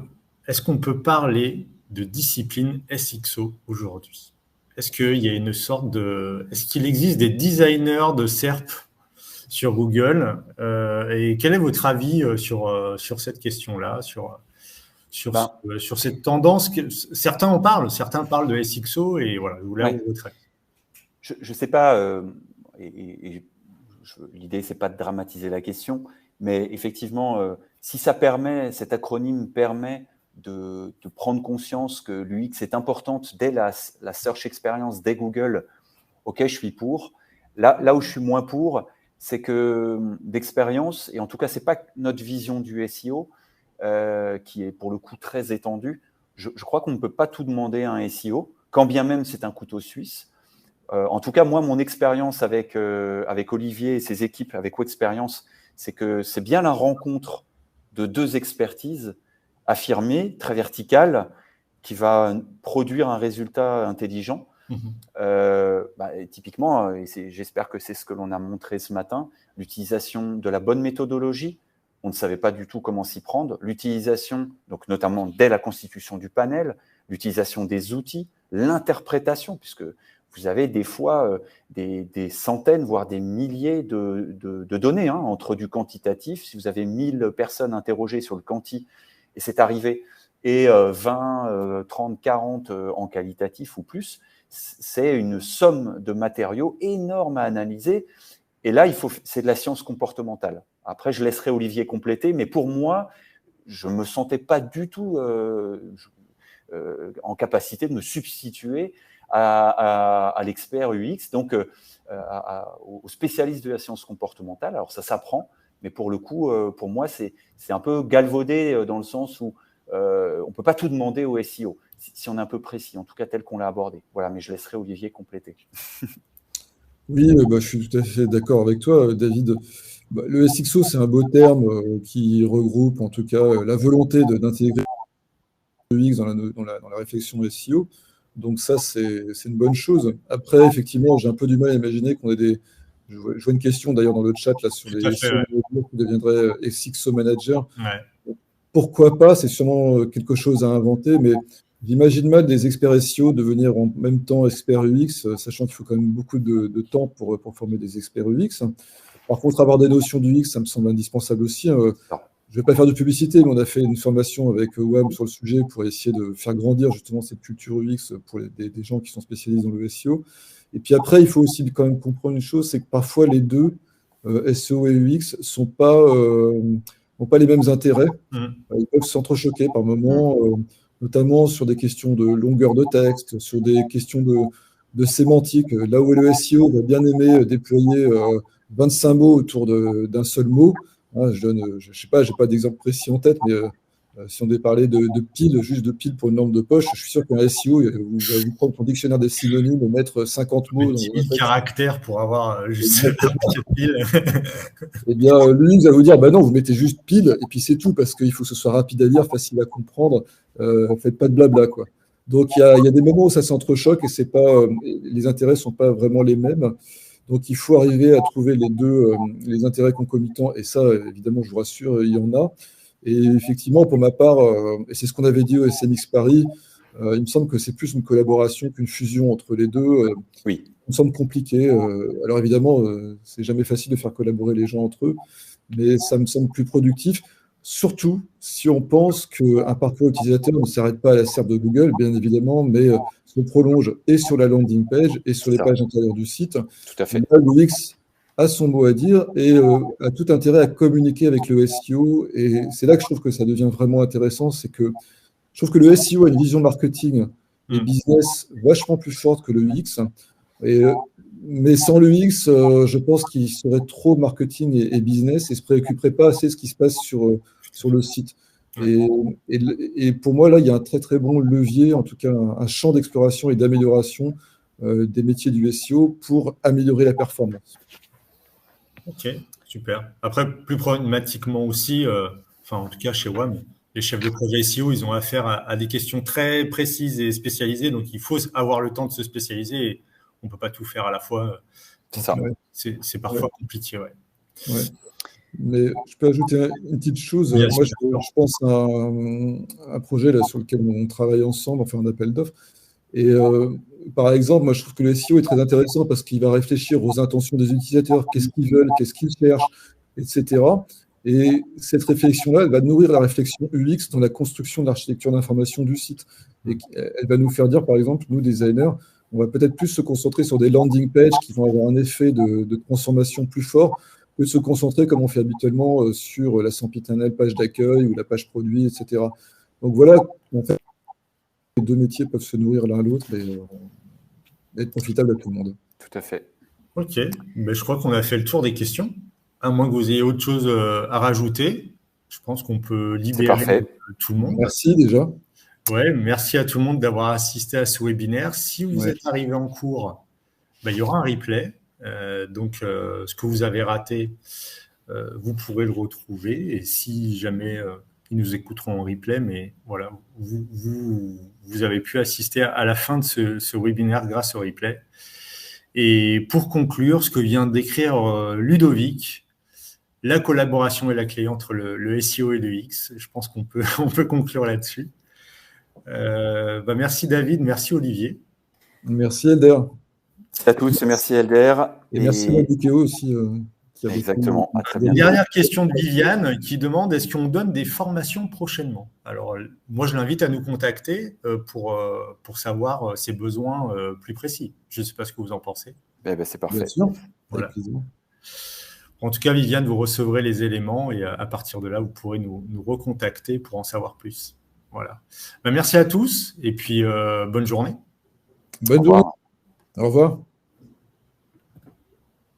est-ce qu'on peut parler de discipline SXO aujourd'hui? Est-ce qu'il y a une sorte de... Est-ce qu'il existe des designers de SERP sur Google et quel est votre avis sur cette question-là, sur cette tendance certains en parlent, certains parlent de SXO et voilà, je voulais avoir votre avis. Je ne sais pas, l'idée, c'est pas de dramatiser la question, mais effectivement, si ça permet, cet acronyme permet de prendre conscience que l'UX est importante dès la search experience, dès Google, ok, je suis pour. Là où je suis moins pour, c'est que d'expérience, et en tout cas, ce n'est pas notre vision du SEO, qui est pour le coup très étendue. Je crois qu'on ne peut pas tout demander à un SEO, quand bien même c'est un couteau suisse. En tout cas, moi, mon expérience avec Olivier et ses équipes, avec Wexperience, c'est que c'est bien la rencontre de deux expertises affirmées, très verticales, qui va produire un résultat intelligent. Typiquement, et j'espère que c'est ce que l'on a montré ce matin, l'utilisation de la bonne méthodologie. On ne savait pas du tout comment s'y prendre. L'utilisation, donc notamment dès la constitution du panel, l'utilisation des outils, l'interprétation, puisque vous avez des fois des centaines, voire des milliers de données entre du quantitatif. Si vous avez 1000 personnes interrogées sur le quanti, et c'est arrivé, et 20, 30, 40 en qualitatif ou plus, c'est une somme de matériaux énorme à analyser. Et là, c'est de la science comportementale. Après, je laisserai Olivier compléter, mais pour moi, je ne me sentais pas du tout en capacité de me substituer à l'expert UX, donc au spécialiste de la science comportementale. Alors, ça s'apprend, mais pour le coup, pour moi, c'est un peu galvaudé dans le sens où on ne peut pas tout demander au SEO, si on est un peu précis, en tout cas tel qu'on l'a abordé. Voilà, mais je laisserai Olivier compléter. Oui, je suis tout à fait d'accord avec toi, David. Le SXO, c'est un beau terme qui regroupe en tout cas la volonté d'intégrer le UX dans la réflexion SEO. Donc ça, c'est une bonne chose. Après, effectivement, j'ai un peu du mal à imaginer qu'on ait des... Je vois une question d'ailleurs dans le chat là, sur les SEO managers qui deviendraient SXO manager. Ouais. Pourquoi pas? C'est sûrement quelque chose à inventer, mais j'imagine mal des experts SEO devenir en même temps experts UX, sachant qu'il faut quand même beaucoup de temps pour former des experts UX. Par contre, avoir des notions du UX, ça me semble indispensable aussi. Je ne vais pas faire de publicité, mais on a fait une formation avec WAM sur le sujet pour essayer de faire grandir justement cette culture UX pour des gens qui sont spécialisés dans le SEO. Et puis après, il faut aussi quand même comprendre une chose, c'est que parfois les deux, SEO et UX, n'ont pas les mêmes intérêts. Ils peuvent s'entrechoquer par moments, notamment sur des questions de longueur de texte, sur des questions de sémantique. Là où le SEO va bien aimer déployer 25 mots autour d'un seul mot, je sais pas, j'ai pas d'exemple précis en tête, mais si on devait parler de pile, juste de pile pour une lampe de poche, je suis sûr qu'un SEO, vous prendre ton dictionnaire des synonymes et mettre 50 mots. 10 000 caractères pour avoir juste pile. Eh bien, lui, il va vous dire, non, vous mettez juste pile, et puis c'est tout, parce qu'il faut que ce soit rapide à lire, facile à comprendre, faites pas de blabla, quoi. Donc, il y a des moments où ça s'entrechoque, et les intérêts sont pas vraiment les mêmes. Donc, il faut arriver à trouver les intérêts concomitants, et ça, évidemment, je vous rassure, il y en a. Et effectivement, pour ma part, et c'est ce qu'on avait dit au SMX Paris, Il me semble que c'est plus une collaboration qu'une fusion entre les deux. Oui. Ça me semble compliqué. Alors évidemment, c'est jamais facile de faire collaborer les gens entre eux, mais ça me semble plus productif. Surtout si on pense qu'un parcours utilisateur ne s'arrête pas à la SERP de Google, bien évidemment, mais se prolonge et sur la landing page et sur les pages intérieures du site. Tout à fait. Là, l'UX a son mot à dire et a tout intérêt à communiquer avec le SEO. Et c'est là que je trouve que ça devient vraiment intéressant, c'est que je trouve que le SEO a une vision marketing et business vachement plus forte que le UX. Mais sans l'UX, je pense qu'il serait trop marketing et business et ne se préoccuperait pas assez de ce qui se passe sur le site. Et pour moi, là, il y a un très très bon levier, en tout cas un champ d'exploration et d'amélioration des métiers du SEO pour améliorer la performance. Ok, super. Après, plus problématiquement aussi, en tout cas chez WAM, les chefs de projet SEO, ils ont affaire à des questions très précises et spécialisées, donc il faut avoir le temps de se spécialiser et on ne peut pas tout faire à la fois. C'est ça. C'est parfois compliqué, ouais. Mais je peux ajouter une petite chose. Bien Moi, sûr. je pense à un projet là, sur lequel on travaille ensemble, on fait un appel d'offres. Et par exemple, moi, je trouve que le SEO est très intéressant parce qu'il va réfléchir aux intentions des utilisateurs, qu'est-ce qu'ils veulent, qu'est-ce qu'ils cherchent, etc. Et cette réflexion-là, elle va nourrir la réflexion UX dans la construction de l'architecture d'information du site. Et elle va nous faire dire, par exemple, nous, designers, on va peut-être plus se concentrer sur des landing pages qui vont avoir un effet de transformation plus fort que de se concentrer, comme on fait habituellement, sur la sempiternelle page d'accueil ou la page produit, etc. Donc voilà, en fait, les deux métiers peuvent se nourrir l'un l'autre et être profitables à tout le monde. Tout à fait. Ok, mais je crois qu'on a fait le tour des questions. À moins que vous ayez autre chose à rajouter, je pense qu'on peut libérer tout le monde. Merci déjà. Ouais, merci à tout le monde d'avoir assisté à ce webinaire. Si vous êtes arrivé en cours, il y aura un replay. Donc, ce que vous avez raté, vous pourrez le retrouver. Et si jamais ils nous écouteront en replay, mais voilà, vous avez pu assister à la fin de ce webinaire grâce au replay. Et pour conclure, ce que vient d'écrire Ludovic, la collaboration est la clé entre le SEO et le UX. Je pense qu'on peut, on peut conclure là-dessus. Merci David, merci Olivier. Merci Elder. Merci à tous, merci Elder. Et merci Mabukeo aussi. Exactement. Une dernière question de Viviane qui demande est-ce qu'on donne des formations prochainement? Alors, moi, je l'invite à nous contacter pour savoir ses besoins plus précis. Je ne sais pas ce que vous en pensez. C'est parfait. Bien sûr. Voilà. En tout cas, Viviane, vous recevrez les éléments et à partir de là, vous pourrez nous recontacter pour en savoir plus. Voilà. Merci à tous et puis bonne journée. Bonne journée. Au revoir.